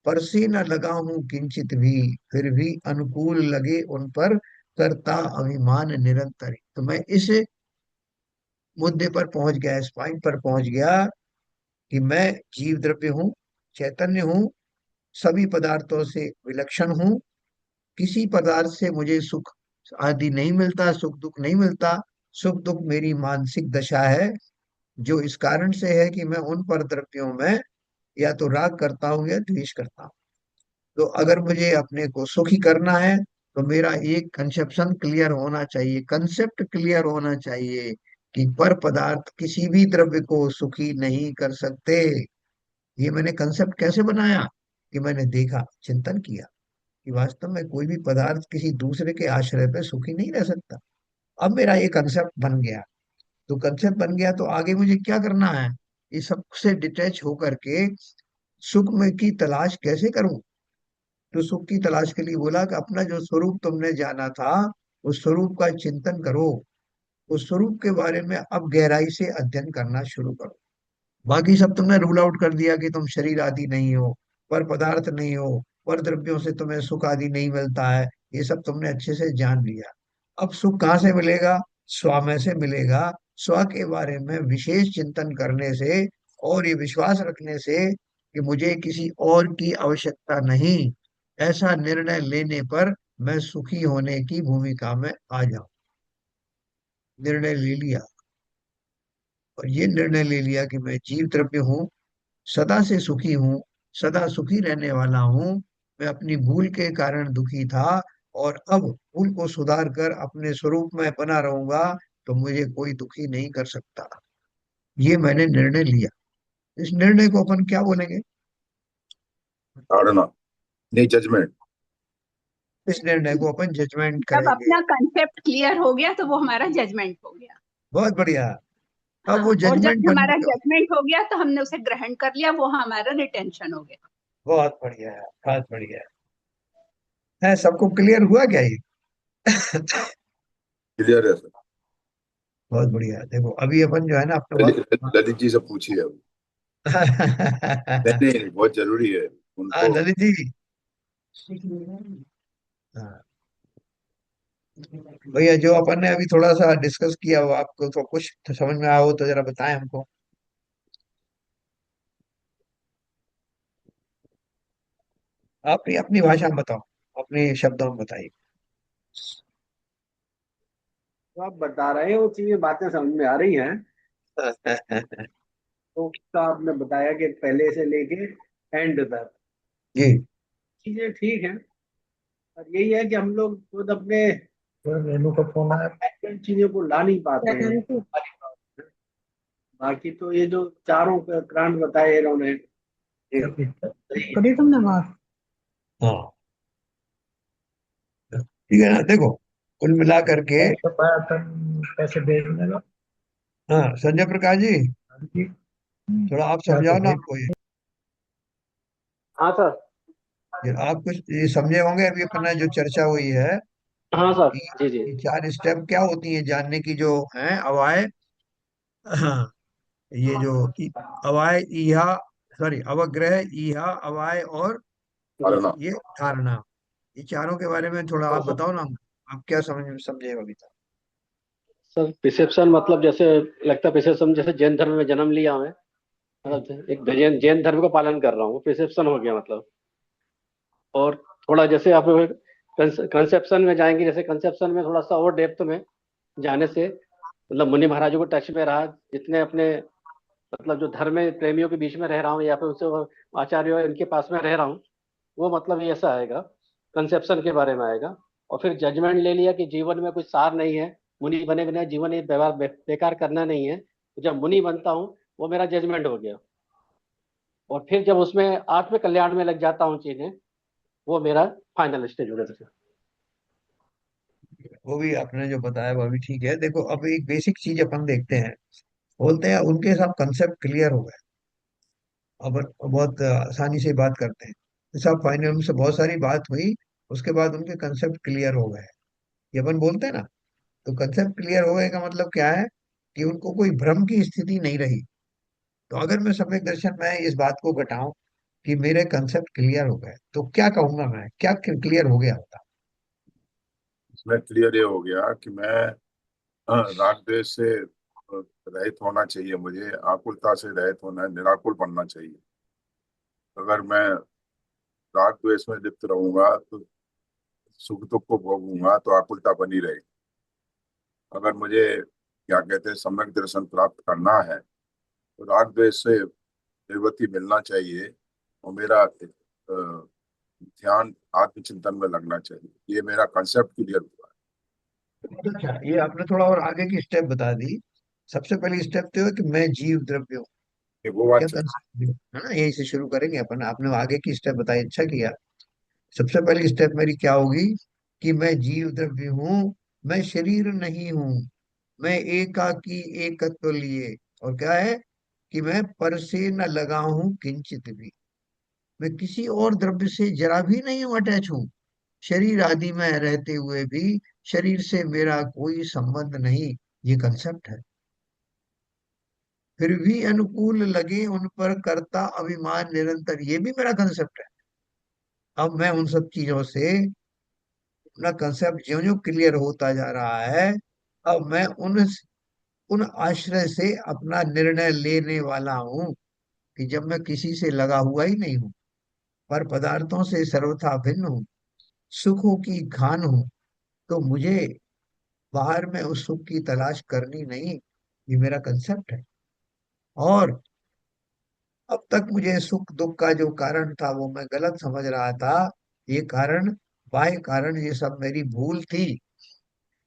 पर से न लगा हूं किंचित भी, फिर भी अनुकूल लगे उन पर, करता अभिमान निरंतर। तो मैं इस मुद्दे पर पहुंच गया, इस पॉइंट पर पहुंच गया कि मैं जीव द्रव्य हूँ, चैतन्य हूँ, सभी पदार्थों से विलक्षण हूँ। किसी पदार्थ से मुझे सुख आदि नहीं मिलता, सुख दुख नहीं मिलता। सुख दुख मेरी मानसिक दशा है, जो इस कारण से है कि मैं उन पर द्रव्यों में या तो राग करता हूँ या द्वेष करता हूँ। तो अगर मुझे अपने को सुखी करना है तो मेरा एक कंसेप्शन क्लियर होना चाहिए, कंसेप्ट क्लियर होना चाहिए कि पर पदार्थ किसी भी द्रव्य को सुखी नहीं कर सकते। ये मैंने कंसेप्ट कैसे बनाया? कि मैंने देखा, चिंतन किया कि वास्तव में कोई भी पदार्थ किसी दूसरे के आश्रय पे सुखी नहीं रह सकता। अब मेरा ये कंसेप्ट बन गया। तो कंसेप्ट बन गया तो आगे मुझे क्या करना है? ये सबसे डिटैच होकर के सुख में की तलाश कैसे करूं? तो सुख की तलाश के लिए बोला कि अपना जो स्वरूप तुमने जाना था, उस स्वरूप का चिंतन करो। उस स्वरूप के बारे में अब गहराई से अध्ययन करना शुरू करो। बाकी सब तुमने रूल आउट कर दिया कि तुम शरीर आदि नहीं हो, पर पदार्थ नहीं हो, पर द्रव्यों से तुम्हें सुख आदि नहीं मिलता है। ये सब तुमने अच्छे से जान लिया। अब सुख कहाँ से मिलेगा? स्व में से मिलेगा। स्व के बारे में विशेष चिंतन करने से और ये विश्वास रखने से कि मुझे किसी और की आवश्यकता नहीं, ऐसा निर्णय लेने पर मैं सुखी होने की भूमिका में आ जाऊं। निर्णय ले लिया, और ये निर्णय ले लिया कि मैं जीव द्रव्य हूँ, सदा से सुखी हूँ, सदा सुखी रहने वाला हूँ। मैं अपनी भूल के कारण दुखी था, और अब भूल को सुधार कर अपने स्वरूप में बना रहूंगा, तो मुझे कोई दुखी नहीं कर सकता। ये मैंने निर्णय लिया। इस निर्णय को अपन क्या बोलेंगे? धारणा, नहीं जजमेंट। इस निर्णय को अपन जजमेंट जब करेंगे। अपना कंसेप्ट क्लियर हो गया तो वो हमारा जजमेंट हो गया। बहुत बढ़िया। अब हाँ, वो और जब जजमेंट बन हमारा गया। जजमेंट हो गया तो हमने उसे ग्रहण कर लिया, वो हमारा रिटेंशन हो गया। बहुत बढ़िया है, बहुत बढ़िया है। सबको क्लियर हुआ क्या ये? क्लियर है सर। बहुत बढ़िया। देखो अभी अपन जो है ना अपने वक्त ललित जी से पूछिए अब। नहीं नहीं, बहुत जरूरी है हाँ उनको। ललित जी। हाँ भैया, जो अपन ने अभी थोड़ा सा डिस्कस किया वो आपको तो कुछ तो समझ में आया हो तो जरा बताएं हमको। अपनी अपनी भाषा में बताओ, अपने शब्दों में बताइए। तो आप बता रहे हो, चीजें बातें समझ में आ रही हैं। तो उसका आपने बताया कि पहले से लेके एंड तक जी। चीजें ठीक हैं, और यही है कि हम लोग खुद अपने रेनू का फोन आया। इन चीजों को ला नहीं पाते हैं। बाकी तो ये जो चारों कांड बताए इन्होंने, जी। सही है। करी तुमने बात? हाँ ठीक है ना। देखो कुल मिला करके कैसे भेजने का। हाँ संजय प्रकाश जी, थोड़ा आप समझाओ ना हमको ये। हाँ सर। आप कुछ ये समझे होंगे अभी अपना जो चर्चा हुई है हाँ सर। कि जी जी। ये चार स्टेप क्या होती है जानने की जो है अवाय। हाँ, ये जो अवाय इहा, सॉरी अवग्रह इहा अवाय और जी धारणा। ये धारणा, ये चारों के बारे में थोड़ा आप बताओ ना। आप क्या समझे अभी तक? सर, पिसेप्शन मतलब जैसे लगता है पिसेप्शन जैसे जैन धर्म में जन्म लिया मैं, मतलब एक जैन जैन धर्म का पालन कर रहा हूँ, पिसेप्शन हो गया मतलब। और थोड़ा जैसे आप कंसेप्शन में जाएंगे, जैसे कंसेप्शन में थोड़ा सा और डेप्थ में जाने से मतलब मुनि महाराजों को टच में रहा, जितने अपने मतलब जो धर्म में प्रेमियों के बीच में रह रहा हूँ या फिर उनसे आचार्यों इनके पास में रह रहा हूँ, वो मतलब ये ऐसा आएगा, कंसेप्शन के बारे में आएगा। और फिर जजमेंट ले लिया कि जीवन में कुछ सार नहीं है, मुनि बने बिना जीवन ये व्यवहार बेकार करना नहीं है, तो जब मुनि बनता हूँ वो मेरा जजमेंट हो गया। और फिर जब उसमें आत्म कल्याण में लग जाता हूँ चीजें, वो मेरा फाइनल स्टेज हो गया। वो भी आपने जो बताया वो भी ठीक है। देखो अब एक बेसिक चीज अपन देखते हैं। बोलते हैं उनके सब कंसेप्ट क्लियर हो गए। अपन बहुत आसानी से बात करते हैं। तो सब फाइनल उनसे बहुत सारी बात हुई, उसके बाद उनके कंसेप्ट क्लियर हो गए। ये अपन बोलते हैं ना, तो कंसेप्ट क्लियर हो गए का मतलब क्या है, कि उनको कोई भ्रम की स्थिति नहीं रही। तो अगर मैं सम्यक दर्शन में इस बात को घटाऊं कि मेरे कंसेप्ट क्लियर हो गए, तो क्या कहूंगा मैं, क्या क्लियर हो गया होता? इसमें क्लियर ये हो गया कि मैं राग द्वेष से रहित होना चाहिए, मुझे आकुलता से रहित होना है, निराकुल बनना चाहिए। अगर मैं राग द्वेष में लिप्त रहूंगा तो सुख दुख को भोगूंगा तो आकुलता बनी रहेगी। अगर मुझे क्या कहते हैं सम्यक दर्शन प्राप्त करना है तो राग द्वेष से निवृत्ति मिलना चाहिए, और मेरा ध्यान आत्मचिंतन में लगना चाहिए। ये मेरा कंसेप्ट क्लियर हुआ अच्छा, ये आपने थोड़ा और आगे की स्टेप बता दी। सबसे पहली स्टेप तो है कि मैं जीव द्रव्य हूँ। है। वो बात क्या कंसेप्ट है ना, यही से शुरू करेंगे अपन। आपने आगे की स्टेप बताई, अच्छा किया। सबसे पहली स्टेप मेरी क्या होगी, कि मैं जीव द्रव्य हूँ, मैं शरीर नहीं हूँ, मैं एकाकी एकत्व लिए। और क्या है, कि मैं पर से न लगा हूं किंचित भी, मैं किसी और द्रव्य से जरा भी नहीं हूं, अटैच हूं। शरीर आदि में रहते हुए भी शरीर से मेरा कोई संबंध नहीं, ये कंसेप्ट है। फिर भी अनुकूल लगे उन पर करता अभिमान निरंतर, ये भी मेरा कंसेप्ट है। अब मैं उन सब चीजों से अपना कंसेप्ट ज्यो ज्यो क्लियर होता जा रहा है, अब मैं उन उन आश्रय से अपना निर्णय लेने वाला हूं, कि जब मैं किसी से लगा हुआ ही नहीं हूं, पर पदार्थों से सर्वथा भिन्न हूं, सुखों की खान हूं, तो मुझे बाहर में उस सुख की तलाश करनी नहीं, ये मेरा कंसेप्ट है। और अब तक मुझे सुख दुख का जो कारण था वो मैं गलत समझ रहा था। ये कारण, बाह्य कारण, ये सब मेरी भूल थी।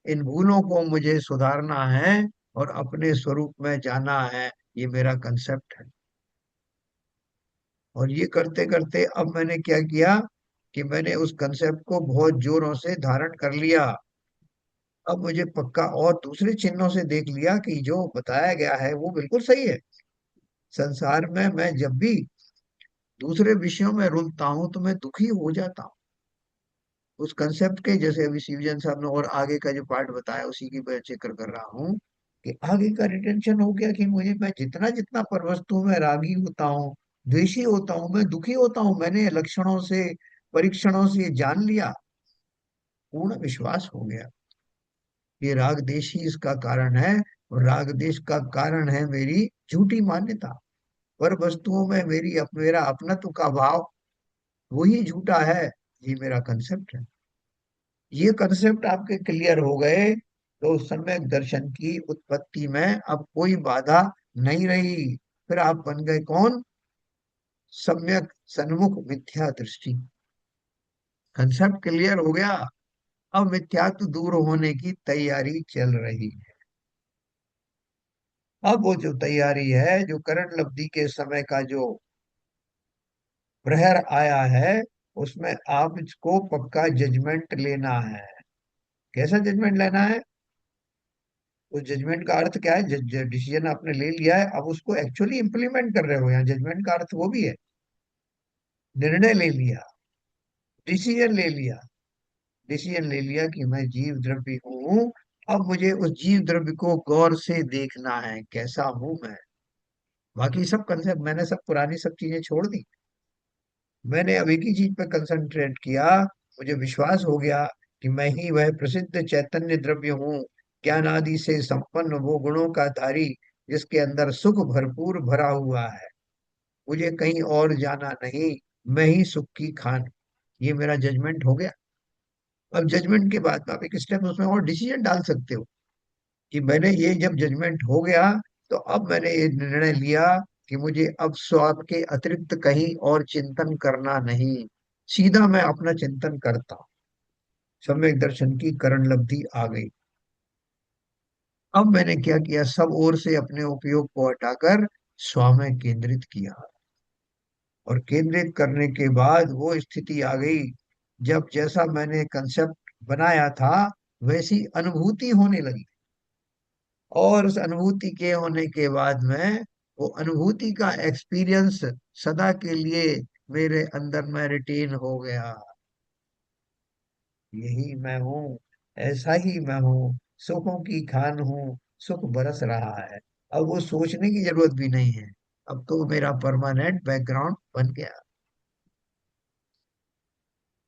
इन भूलों को मुझे सुधारना है और अपने स्वरूप में जाना है, ये मेरा कंसेप्ट है। और ये करते करते अब मैंने क्या किया, कि मैंने उस कंसेप्ट को बहुत जोरों से धारण कर लिया। अब मुझे पक्का और दूसरे चिन्हों से देख लिया कि जो बताया गया है वो बिल्कुल सही है। संसार में मैं जब भी दूसरे विषयों में रुलता हूं तो मैं दुखी हो जाता हूँ। उस कंसेप्ट के, जैसे अभी शिवजन साहब ने और आगे का जो पार्ट बताया उसी की मैं जिक्र कर रहा हूँ, कि आगे का रिटेंशन हो गया, कि मुझे, मैं जितना जितना पर वस्तु में रागी होता हूँ, द्वेषी होता हूँ, मैं दुखी होता हूँ, मैंने लक्षणों से, परीक्षणों से ये जान लिया। पूर्ण विश्वास हो गया, ये राग देश ही इसका कारण है। और राग देश का कारण है मेरी झूठी मान्यता, पर वस्तुओं में मेरा अपनत्व का भाव, वही झूठा है। ये मेरा कंसेप्ट है। ये कंसेप्ट आपके क्लियर हो गए, तो सम्यक दर्शन की उत्पत्ति में अब कोई बाधा नहीं रही। फिर आप बन गए कौन? सम्यक सन्मुख मिथ्या दृष्टि। कंसेप्ट क्लियर हो गया, अब मिथ्यात्व दूर होने की तैयारी चल रही है। अब वो जो तैयारी है, जो करण लब्धि के समय का जो प्रहर आया है, उसमें आपको पक्का जजमेंट लेना है। कैसा जजमेंट लेना है? उस जजमेंट का अर्थ क्या है? डिसीजन आपने ले लिया है, अब उसको एक्चुअली इंप्लीमेंट कर रहे हो। यहाँ जजमेंट का अर्थ वो भी है, निर्णय ले लिया, डिसीजन ले लिया। डिसीजन ले लिया कि मैं जीव द्रव्य हूँ। अब मुझे उस जीव द्रव्य को गौर से देखना है, कैसा हूं मैं। बाकी सब कंसेप्ट मैंने, सब पुरानी सब चीजें छोड़ दी, मैंने अभी की चीज पे कंसंट्रेट किया। मुझे विश्वास हो गया कि मैं ही वह प्रसिद्ध चैतन्य द्रव्य हूँ, ज्ञान आदि से संपन्न वो गुणों का धारी, जिसके अंदर सुख भरपूर भरा हुआ है। मुझे कहीं और जाना नहीं, मैं ही सुख की खान। ये मेरा जजमेंट हो गया। अब जजमेंट के बाद आप एक स्टेप उसमें और डिसीजन डाल सकते हो, कि मैंने ये जब जजमेंट हो गया, तो अब मैंने ये निर्णय लिया कि मुझे अब स्वार्थ के अतिरिक्त कहीं और चिंतन करना नहीं, सीधा मैं अपना चिंतन करता हूं। सम्यक दर्शन की करण लब्धि आ गई। अब मैंने क्या किया, सब ओर से अपने उपयोग को हटाकर स्व में केंद्रित किया। और केंद्रित करने के बाद वो स्थिति आ गई, जब जैसा मैंने कंसेप्ट बनाया था वैसी अनुभूति होने लगी। और उस अनुभूति के होने के बाद में वो अनुभूति का एक्सपीरियंस सदा के लिए मेरे अंदर में रिटेन हो गया। यही मैं हूँ, ऐसा ही मैं हूँ, सुखों की खान हूँ, सुख बरस रहा है। अब वो सोचने की जरूरत भी नहीं है, अब तो मेरा परमानेंट बैकग्राउंड बन गया।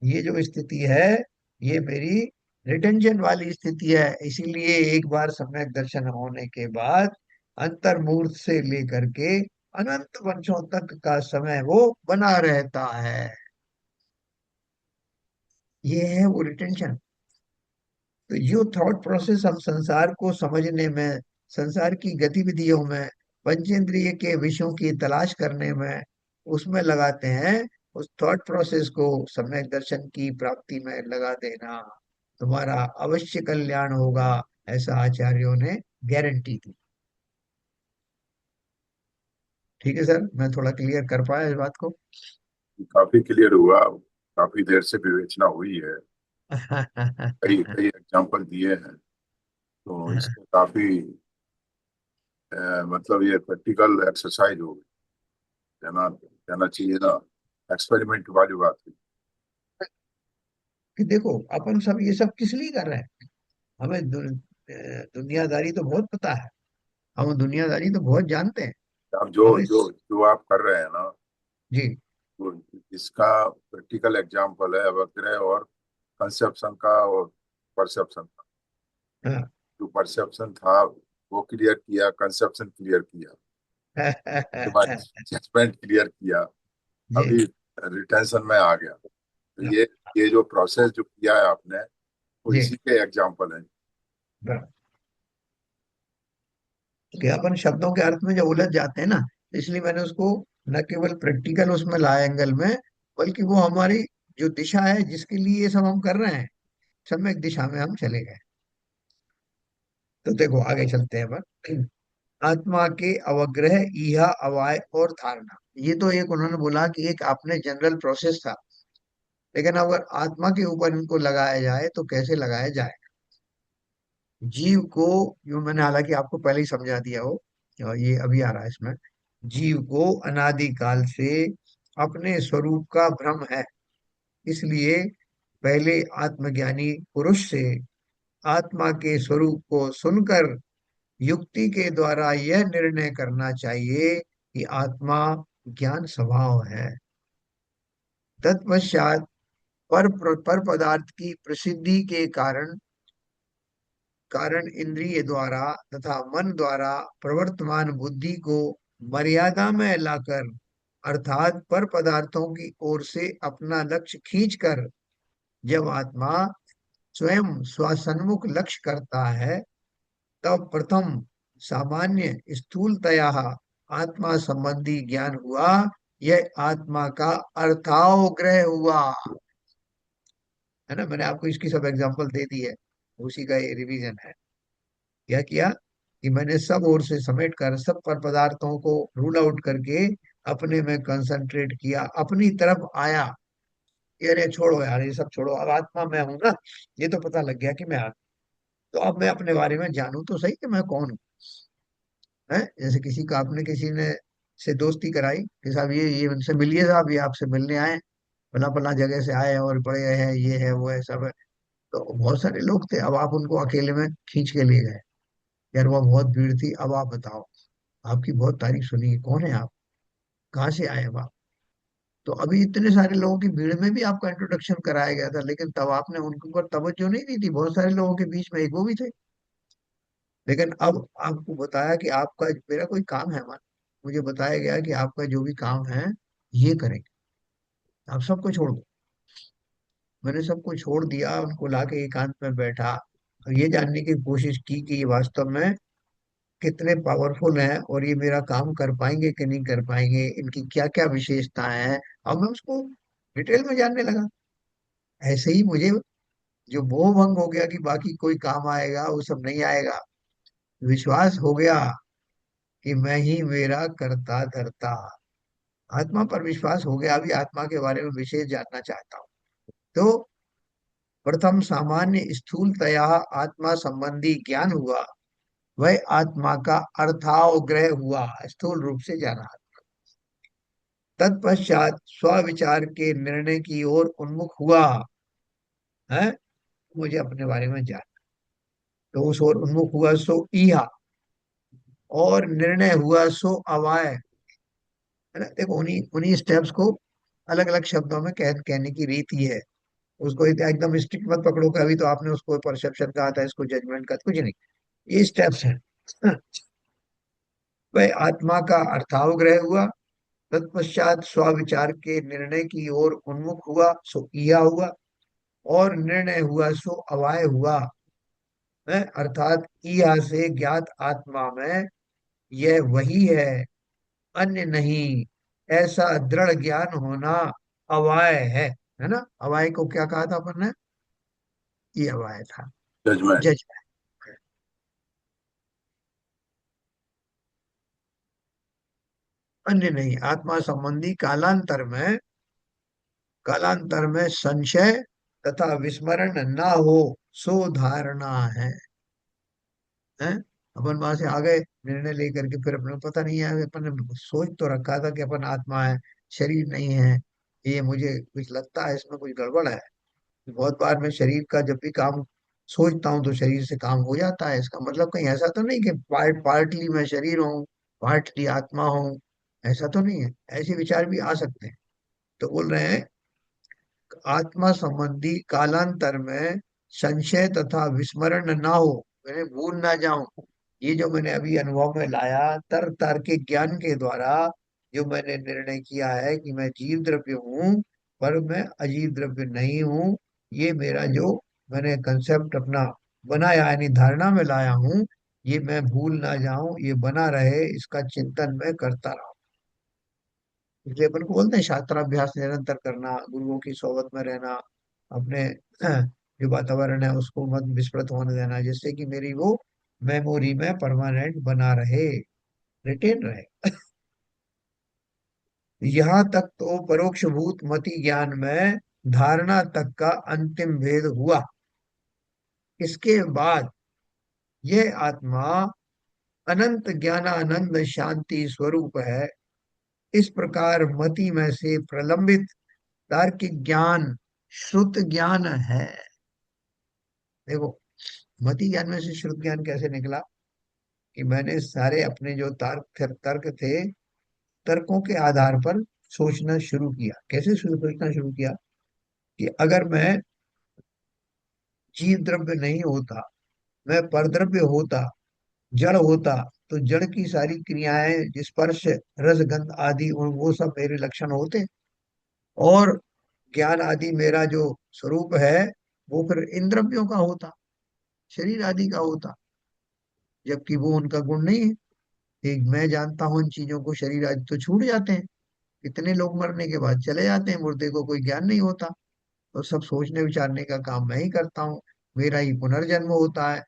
ये जो स्थिति है, ये मेरी रिटेंशन वाली स्थिति है। इसीलिए एक बार सम्यक दर्शन होने के बाद अंतर्मूर्त से लेकर के अनंत वर्षों तक का समय वो बना रहता है। ये है वो रिटेंशन। तो जो थॉट प्रोसेस हम संसार को समझने में, संसार की गतिविधियों में, पंचेंद्रिय के विषयों की तलाश करने में, उसमें लगाते हैं, उस थॉट प्रोसेस को सम्यक दर्शन की प्राप्ति में लगा देना, तुम्हारा अवश्य कल्याण होगा, ऐसा आचार्यों ने गारंटी दी। ठीक है सर, मैं थोड़ा क्लियर कर पाया इस बात को? काफी क्लियर हुआ। काफी देर से विवेचना हुई है, कई कई एग्जाम्पल दिए हैं, तो इसमें काफी मतलब ये प्रैक्टिकल एक्सरसाइज हो गई, कहना कहना चाहिए ना, एक्सपेरिमेंट वाली बात है। कि देखो अपन सब ये सब किस लिए कर रहे हैं? हमें दुनियादारी तो बहुत पता है, हम दुनियादारी तो बहुत जानते हैं। अब जो हम जो इस जो आप कर रहे हैं ना, जी वो इसका प्रैक्टिकल एग्जाम्पल है अवग्रह और कंसेप्शन का और परसेप्शन का। हाँ। जो परसेप्शन था वो क्लियर किया, कंसेप्शन क्लियर किया, उसके बाद जजमेंट क्लियर किया, जी अभी रिटेंशन में आ गया। तो ये जो प्रोसेस जो किया है आपने, वो जी इसी के एग्जाम्पल है। बराबर। कि अपन शब्दों के अर्थ में जब उलझ जाते हैं ना, तो इसलिए मैंने उसको न केवल प्रैक्टिकल उसमें लाया एंगल में, बल्कि वो हमारी जो दिशा है जिसके लिए ये सब हम कर रहे हैं, सम्यक दिशा में हम चले गए। तो देखो आगे चलते हैं अपन। आत्मा के अवग्रह, इहा, अवाय और धारणा, ये तो एक उन्होंने बोला कि एक आपने जनरल प्रोसेस था, लेकिन अगर आत्मा के ऊपर इनको लगाया जाए तो कैसे लगाया जाए? जीव को, जो मैंने हालांकि आपको पहले ही समझा दिया हो, और ये अभी आ रहा है इसमें, जीव को अनादिकाल से अपने स्वरूप का भ्रम है। इसलिए पहले आत्मज्ञानी पुरुष से आत्मा के स्वरूप को सुनकर युक्ति के द्वारा यह निर्णय करना चाहिए कि आत्मा ज्ञान स्वभाव है। तत्पश्चात पर पदार्थ की प्रसिद्धि के कारण कारण इंद्रिय द्वारा तथा मन द्वारा प्रवर्तमान बुद्धि को मर्यादा में लाकर, अर्थात पर पदार्थों की ओर से अपना लक्ष्य खींचकर, जब आत्मा स्वयं स्वसन्मुख लक्ष्य करता है, तब प्रथम सामान्य स्थूलतया आत्मा संबंधी ज्ञान हुआ। यह आत्मा का अर्थावग्रह हुआ। है ना, मैंने आपको इसकी सब एग्जांपल दे दी है, उसी का ये रिवीजन है। क्या किया कि मैंने सब ओर से समेट कर सब पर पदार्थों को रूल आउट करके अपने में कंसंट्रेट किया, अपनी तरफ आया। ये अरे छोड़ो यार, ये सब छोड़ो, अब आत्मा मैं हूं ना, ये तो पता लग गया कि मैं आत्मा। तो अब मैं अपने बारे में जानूं तो सही कि मैं कौन हूँ। है, जैसे किसी का, आपने किसी ने से दोस्ती कराई कि साहब ये उनसे मिलिए, साहब ये आपसे मिलने आए, फला फला जगह से आए और बड़े हैं, ये है वो है सब है। तो बहुत सारे लोग थे, अब आप उनको अकेले में खींच के ले गए, यार वह बहुत भीड़ थी, अब आप बताओ, आपकी बहुत तारीफ सुनी है, कौन है आप, कहाँ से आए अब आप? तो अभी इतने सारे लोगों की भीड़ में भी आपका इंट्रोडक्शन कराया गया था, लेकिन तब आपने उनके ऊपर तवज्जो नहीं दी थी। बहुत सारे लोगों के बीच में एक वो भी थे। लेकिन अब आपको बताया कि आपका, मेरा कोई काम है, मान, मुझे बताया गया कि आपका जो भी काम है ये करेंगे, आप सबको छोड़ दो। मैंने सबको छोड़ दिया, उनको लाके एकांत में बैठा और ये जानने की कोशिश की कि ये वास्तव में कितने पावरफुल हैं और ये मेरा काम कर पाएंगे कि नहीं कर पाएंगे, इनकी क्या क्या विशेषताएं हैं। अब मैं उसको डिटेल में जानने लगा। ऐसे ही मुझे जो मोह भंग हो गया कि बाकी कोई काम आएगा, वो सब नहीं आएगा, विश्वास हो गया कि मैं ही मेरा करता धरता, आत्मा पर विश्वास हो गया। अभी आत्मा के बारे में विशेष जानना चाहता हूँ। तो प्रथम सामान्य स्थूलतया आत्मा संबंधी ज्ञान हुआ, वह आत्मा का अर्थावग्रह हुआ, स्थूल रूप से जाना। तत्पश्चात स्वविचार के निर्णय की ओर उन्मुख हुआ है, मुझे अपने बारे में जान, तो उस ओर उन्मुख हुआ सो इहा, और निर्णय हुआ सो अवाय, है ना। देखो उन्हीं उन्हीं स्टेप्स को अलग अलग शब्दों में कहने की रीति है। उसको एकदम स्ट्रिक्ट मत पकड़ो कि अभी तो आपने उसको परसेप्शन कहा था, इसको जजमेंट का कुछ नहीं, ये स्टेप्स हैं। वह आत्मा का अर्थावग्रह हुआ, तत्पश्चात स्वविचार के निर्णय की ओर उन्मुख हुआ सो इया हुआ, और निर्णय हुआ सो अवाय हुआ है, अर्थात इया से ज्ञात आत्मा में यह वही है, अन्य नहीं, ऐसा दृढ़ ज्ञान होना अवाय है ना। अवाय को क्या कहा था अपन ने, ये अवाय था, जजमेंट। जज। अन्य नहीं, आत्मा संबंधी कालांतर में संशय तथा विस्मरण ना हो, सो धारणा है। अपन वहां से आ गए निर्णय लेकर के, फिर अपने को पता नहीं है, अपन ने सोच तो रखा था कि अपन आत्मा है, शरीर नहीं है, ये मुझे कुछ लगता है इसमें कुछ गड़बड़ है। बहुत बार मैं शरीर का जब भी काम सोचता हूँ तो शरीर से काम हो जाता है, इसका मतलब कहीं ऐसा तो नहीं कि पार्टली मैं शरीर हूँ, पार्टली आत्मा हूँ, ऐसा तो नहीं है। ऐसे विचार भी आ सकते हैं। तो बोल रहे हैं आत्मा संबंधी कालांतर में संशय तथा विस्मरण ना हो, मैंने भूल ना जाऊं, ये जो मैंने अभी अनुभव में लाया तार्किक ज्ञान के द्वारा, जो मैंने निर्णय किया है कि मैं जीव द्रव्य हूँ पर मैं अजीव द्रव्य नहीं हूँ, ये मेरा जो मैंने कंसेप्ट अपना बनाया यानी धारणा में लाया हूँ, ये मैं भूल ना जाऊं, ये बना रहे, इसका चिंतन मैं करता रहूं। इसलिए अपन को बोलते हैं शास्त्राभ्यास निरंतर करना, गुरुओं की सोबत में रहना, अपने जो वातावरण है उसको मत विस्मृत होने देना, जिससे कि मेरी वो मेमोरी में परमानेंट बना रहे, रिटेन रहे। यहाँ तक तो परोक्ष भूत मति ज्ञान में धारणा तक का अंतिम भेद हुआ। इसके बाद यह आत्मा अनंत ज्ञानानंद शांति स्वरूप है, इस प्रकार मति में से प्रलंबित तार्किक ज्ञान श्रुत ज्ञान है। देखो मति ज्ञान में से श्रुत ज्ञान कैसे निकला, कि मैंने सारे अपने जो तर्क थे, तर्कों के आधार पर सोचना शुरू किया। कैसे सोचना शुरू किया, कि अगर मैं जीव द्रव्य नहीं होता, मैं परद्रव्य होता, जड़ होता, तो जड़ की सारी क्रियाएं, स्पर्श, रस, गंध आदि वो सब मेरे लक्षण होते, और ज्ञान आदि मेरा जो स्वरूप है वो फिर इन द्रव्यों का होता, शरीर आदि का होता, जबकि वो उनका गुण नहीं है। एक मैं जानता हूं इन चीजों को, शरीर आदि तो छूट जाते हैं, कितने लोग मरने के बाद चले जाते हैं, मुर्दे को कोई ज्ञान नहीं होता। तो सब सोचने विचारने का काम मैं ही करता हूँ, मेरा ही पुनर्जन्म होता है।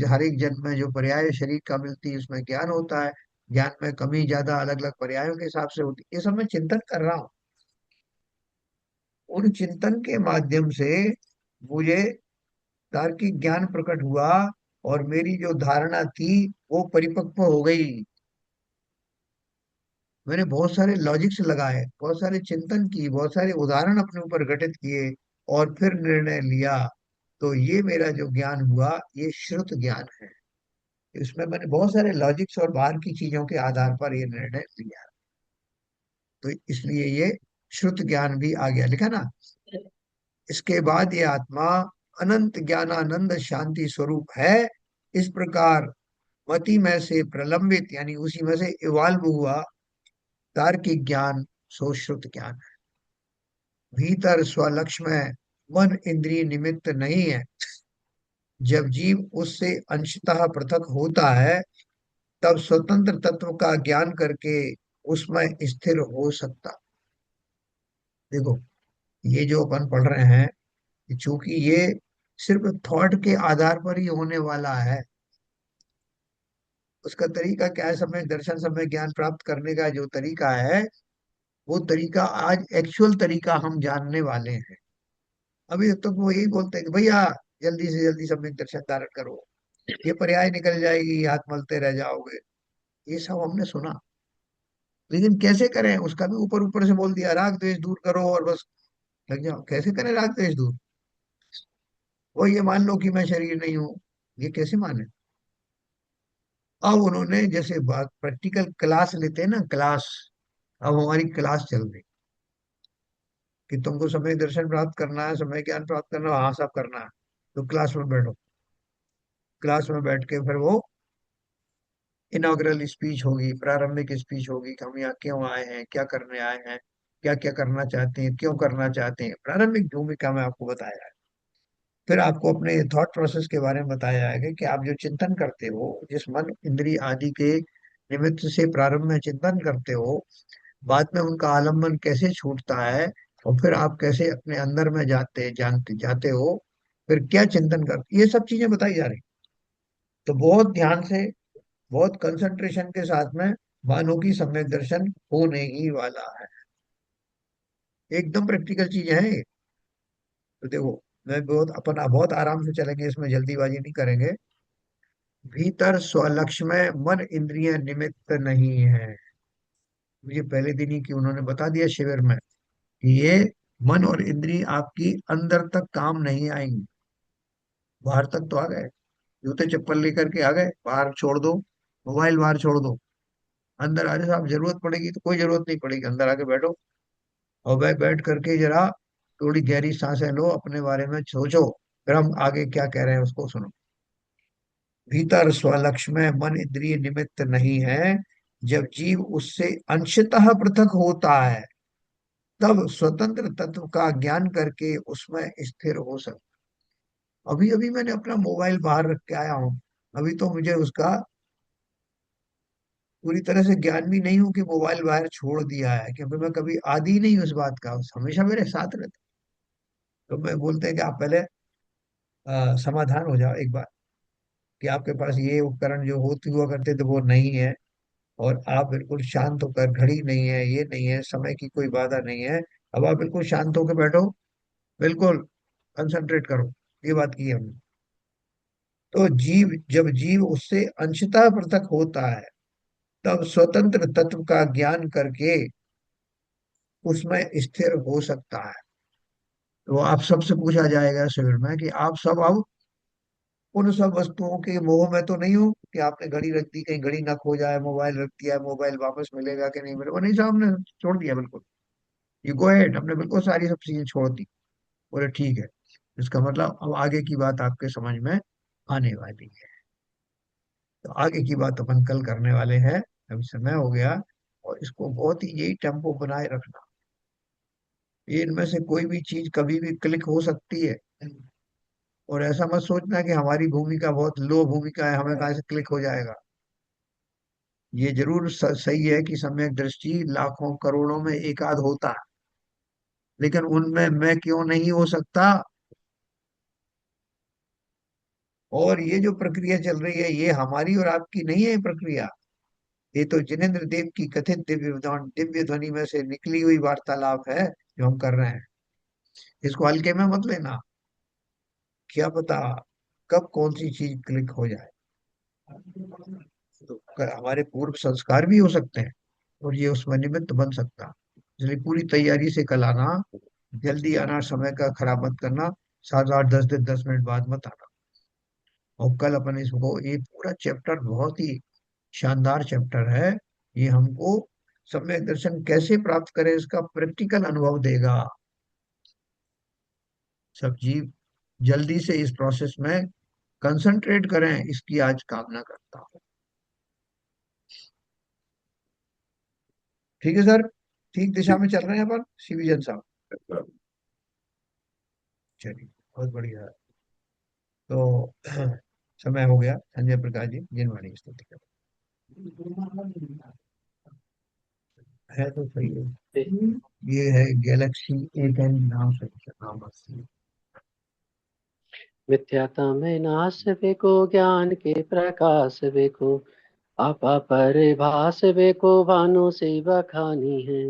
हर एक जन्म में जो पर्याय शरीर का मिलती है उसमें ज्ञान होता है, ज्ञान में कमी ज्यादा अलग अलग पर्यायों के हिसाब से होती है। ये सब मैं चिंतन कर रहा हूँ। उन चिंतन के माध्यम से मुझे तार्किक ज्ञान प्रकट हुआ, और मेरी जो धारणा थी वो परिपक्व हो गई। मैंने बहुत सारे लॉजिक्स लगाए, बहुत सारे चिंतन की, बहुत सारे उदाहरण अपने ऊपर घटित किए, और फिर निर्णय लिया। तो ये मेरा जो ज्ञान हुआ ये श्रुत ज्ञान है। इसमें मैंने बहुत सारे लॉजिक्स और बाहर की चीजों के आधार पर ये निर्णय लिया, तो इसलिए ये श्रुत ज्ञान भी आ गया, लिखा ना। इसके बाद ये आत्मा अनंत ज्ञानानंद शांति स्वरूप है, इस प्रकार मति में से प्रलंबित यानी उसी में से इवाल्व हुआ तार्किक ज्ञान सुश्रुत ज्ञान है। भीतर स्वलक्ष्य में मन इंद्रिय निमित्त नहीं है। जब जीव उससे अंशतः पृथक होता है तब स्वतंत्र तत्व का ज्ञान करके उसमें स्थिर हो सकता। देखो ये जो अपन पढ़ रहे हैं, चूंकि ये सिर्फ थॉट के आधार पर ही होने वाला है, उसका तरीका क्या है, समय दर्शन समय ज्ञान प्राप्त करने का जो तरीका है, वो तरीका आज एक्चुअल तरीका हम जानने वाले हैं। अभी तक तो वो यही बोलते हैं कि भैया जल्दी से जल्दी सम्यक दर्शन धारण करो, ये पर्याय निकल जाएगी, हाथ मलते रह जाओगे, ये सब हमने सुना। लेकिन कैसे करें उसका भी ऊपर ऊपर से बोल दिया, राग द्वेष दूर करो और बस लग जाओ। कैसे करें राग द्वेष दूर? वो ये मान लो कि मैं शरीर नहीं हूं, ये कैसे माने? अब उन्होंने जैसे बात प्रैक्टिकल क्लास लेते हैं ना, क्लास, अब हमारी क्लास चल रही कि तुमको समय दर्शन प्राप्त करना है, समय ज्ञान प्राप्त करना है, हाँ सब करना है, तो क्लास में बैठो। क्लास में बैठ के फिर वो इनॉग्रल स्पीच होगी, प्रारंभिक स्पीच होगी कि हम यहाँ क्यों आए हैं, क्या करने आए हैं, क्या क्या करना चाहते हैं, क्यों करना चाहते हैं, प्रारंभिक भूमिका में आपको बताया है। फिर आपको अपने थॉट प्रोसेस के बारे में बताया जाएगा कि आप जो चिंतन करते हो, जिस मन इंद्रिय आदि के निमित्त से प्रारंभ में चिंतन करते हो, बाद में उनका आलम्बन कैसे छूटता है, और फिर आप कैसे अपने अंदर में जानते जाते हो, फिर क्या चिंतन करते, ये सब चीजें बताई जा रही। तो बहुत ध्यान से, बहुत कंसंट्रेशन के साथ में मानो की सम्यक दर्शन होने ही वाला है। एकदम प्रैक्टिकल चीज है ये। तो देखो, मैं बहुत अपना बहुत आराम से चलेंगे, इसमें जल्दीबाजी नहीं करेंगे। भीतर स्वलक्ष्य में मन इंद्रिय निमित्त नहीं है। मुझे पहले दिन ही कि उन्होंने बता दिया शिविर में कि ये मन और इंद्रिय आपकी अंदर तक काम नहीं आएंगी। बाहर तक तो आ गए, जूते चप्पल लेकर के आ गए, बाहर छोड़ दो, मोबाइल बाहर छोड़ दो, अंदर आ जाओ। साहब जरूरत पड़ेगी तो कोई जरूरत नहीं पड़ेगी, अंदर आके बैठो और बैठ करके जरा थोड़ी गहरी सांसें लो, अपने बारे में सोचो, फिर हम आगे क्या कह रहे हैं उसको सुनो। भीतर स्वलक्ष्य में मन इंद्रिय निमित्त नहीं है। जब जीव उससे अंशतः पृथक होता है, तब स्वतंत्र तत्व का ज्ञान करके उसमें स्थिर हो सकता। अभी अभी मैंने अपना मोबाइल बाहर रख के आया हूँ, अभी तो मुझे उसका पूरी तरह से ज्ञान भी नहीं हूँ कि मोबाइल बाहर छोड़ दिया है, क्योंकि मैं कभी आदी ही नहीं हूँ इस बात का, हमेशा मेरे साथ रहता। तो मैं बोलते हैं कि आप पहले समाधान हो जाओ एक बार, कि आपके पास ये उपकरण जो होती हुआ करते थे वो नहीं है, और आप बिल्कुल शांत होकर, घड़ी नहीं है, ये नहीं है, समय की कोई बाधा नहीं है, अब आप बिल्कुल शांत होकर बैठो, बिल्कुल कंसंट्रेट करो। ये बात की है हमने। तो जब जीव उससे अंशतः पृथक होता है, तब स्वतंत्र तत्व का ज्ञान करके उसमें स्थिर हो सकता है। तो आप सबसे पूछा जाएगा शिविर में कि आप सब अब उन सब वस्तुओं के मोह में तो नहीं हो कि आपने घड़ी रख दी, कहीं घड़ी ना खो जाए, मोबाइल रख दिया, मोबाइल वापस मिलेगा कि नहीं मिलेगा, नहीं साहब, हमने छोड़ दिया बिल्कुल। यू गो अहेड, हमने बिल्कुल सारी सब चीजें छोड़ दी। बोले ठीक है, इसका मतलब अब आगे की बात आपके समझ में आने वाली है। तो आगे की बात अपन कल करने वाले हैं, अभी समय हो गया। और इसको बहुत ही यही टेम्पो बनाए रखना, ये इनमें से कोई भी चीज कभी भी क्लिक हो सकती है। और ऐसा मत सोचना कि हमारी भूमिका बहुत लो भूमिका है, हमें कहाँ से क्लिक हो जाएगा। ये जरूर सही है कि सम्यक दृष्टि लाखों करोड़ों में एक आध होता है, लेकिन उनमें मैं क्यों नहीं हो सकता? और ये जो प्रक्रिया चल रही है, ये हमारी और आपकी नहीं है प्रक्रिया, ये तो जिनेन्द्र देव की कथित दिव्य ध्वनि में से निकली हुई वार्तालाप है जो हम कर रहे हैं। इसको हल्के में मत लेना, क्या पता कब कौन सी चीज क्लिक हो जाए। तो हमारे पूर्व संस्कार भी हो सकते हैं, और ये उसमें निमित्त बन सकता। इसलिए पूरी तैयारी से कल आना, जल्दी आना, समय का खराब मत करना, 7 8 10 मिनट बाद मत आना। और कल अपन इसको, ये पूरा चैप्टर बहुत ही शानदार चैप्टर है। ये हमको सम्यक दर्शन कैसे प्राप्त करें इसका प्रैक्टिकल अनुभव देगा। सब जीव जल्दी से इस प्रोसेस में कंसंट्रेट करें, इसकी आज कामना करता हूँ। ठीक है सर, ठीक दिशा में चल रहे हैं अपन सीविजन साहब। चलिए, बहुत बढ़िया है। तो समय हो गया, संजय प्रकाश जी जिनवाणी की स्तुति करें। है तो सही है। ये है गैलेक्सी A10 नाम से नाम बस। मिथ्याता में नाश बेको, ज्ञान के प्रकाश बेको, आपा परिभाष बेको, भानु से बखानी है।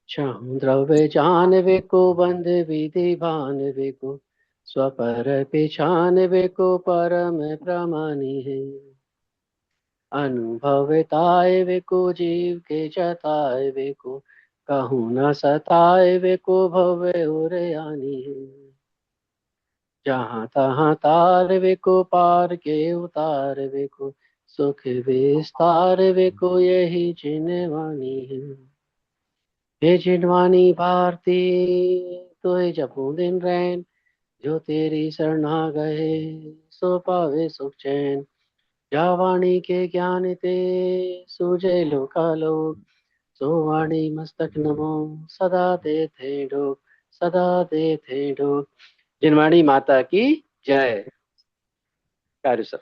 श्याम द्रव्य जान बेको, बंद विधि भान बेको, स्वपर पिछानवे को परम प्रमाणी है, अनुभवताए वे को जीव के जताए वे को, कहूँ न सताए वे को भवे और आनी है। जहाँ तहाँ तार वे को पार के उतार वे को, सुख विस्तार वे को यही जिनवानी है। हे जिनवानी भारती तो जपू दिन रैन, जो तेरी शरणा गए सो पावे सुख चैन। या वाणी के ज्ञान ते सूझे लोकालोक, सो वाणी मस्तक नमो सदा दे थे डोक, सदा दे थे डोक। जिनवाणी माता की जय। कार्य सर।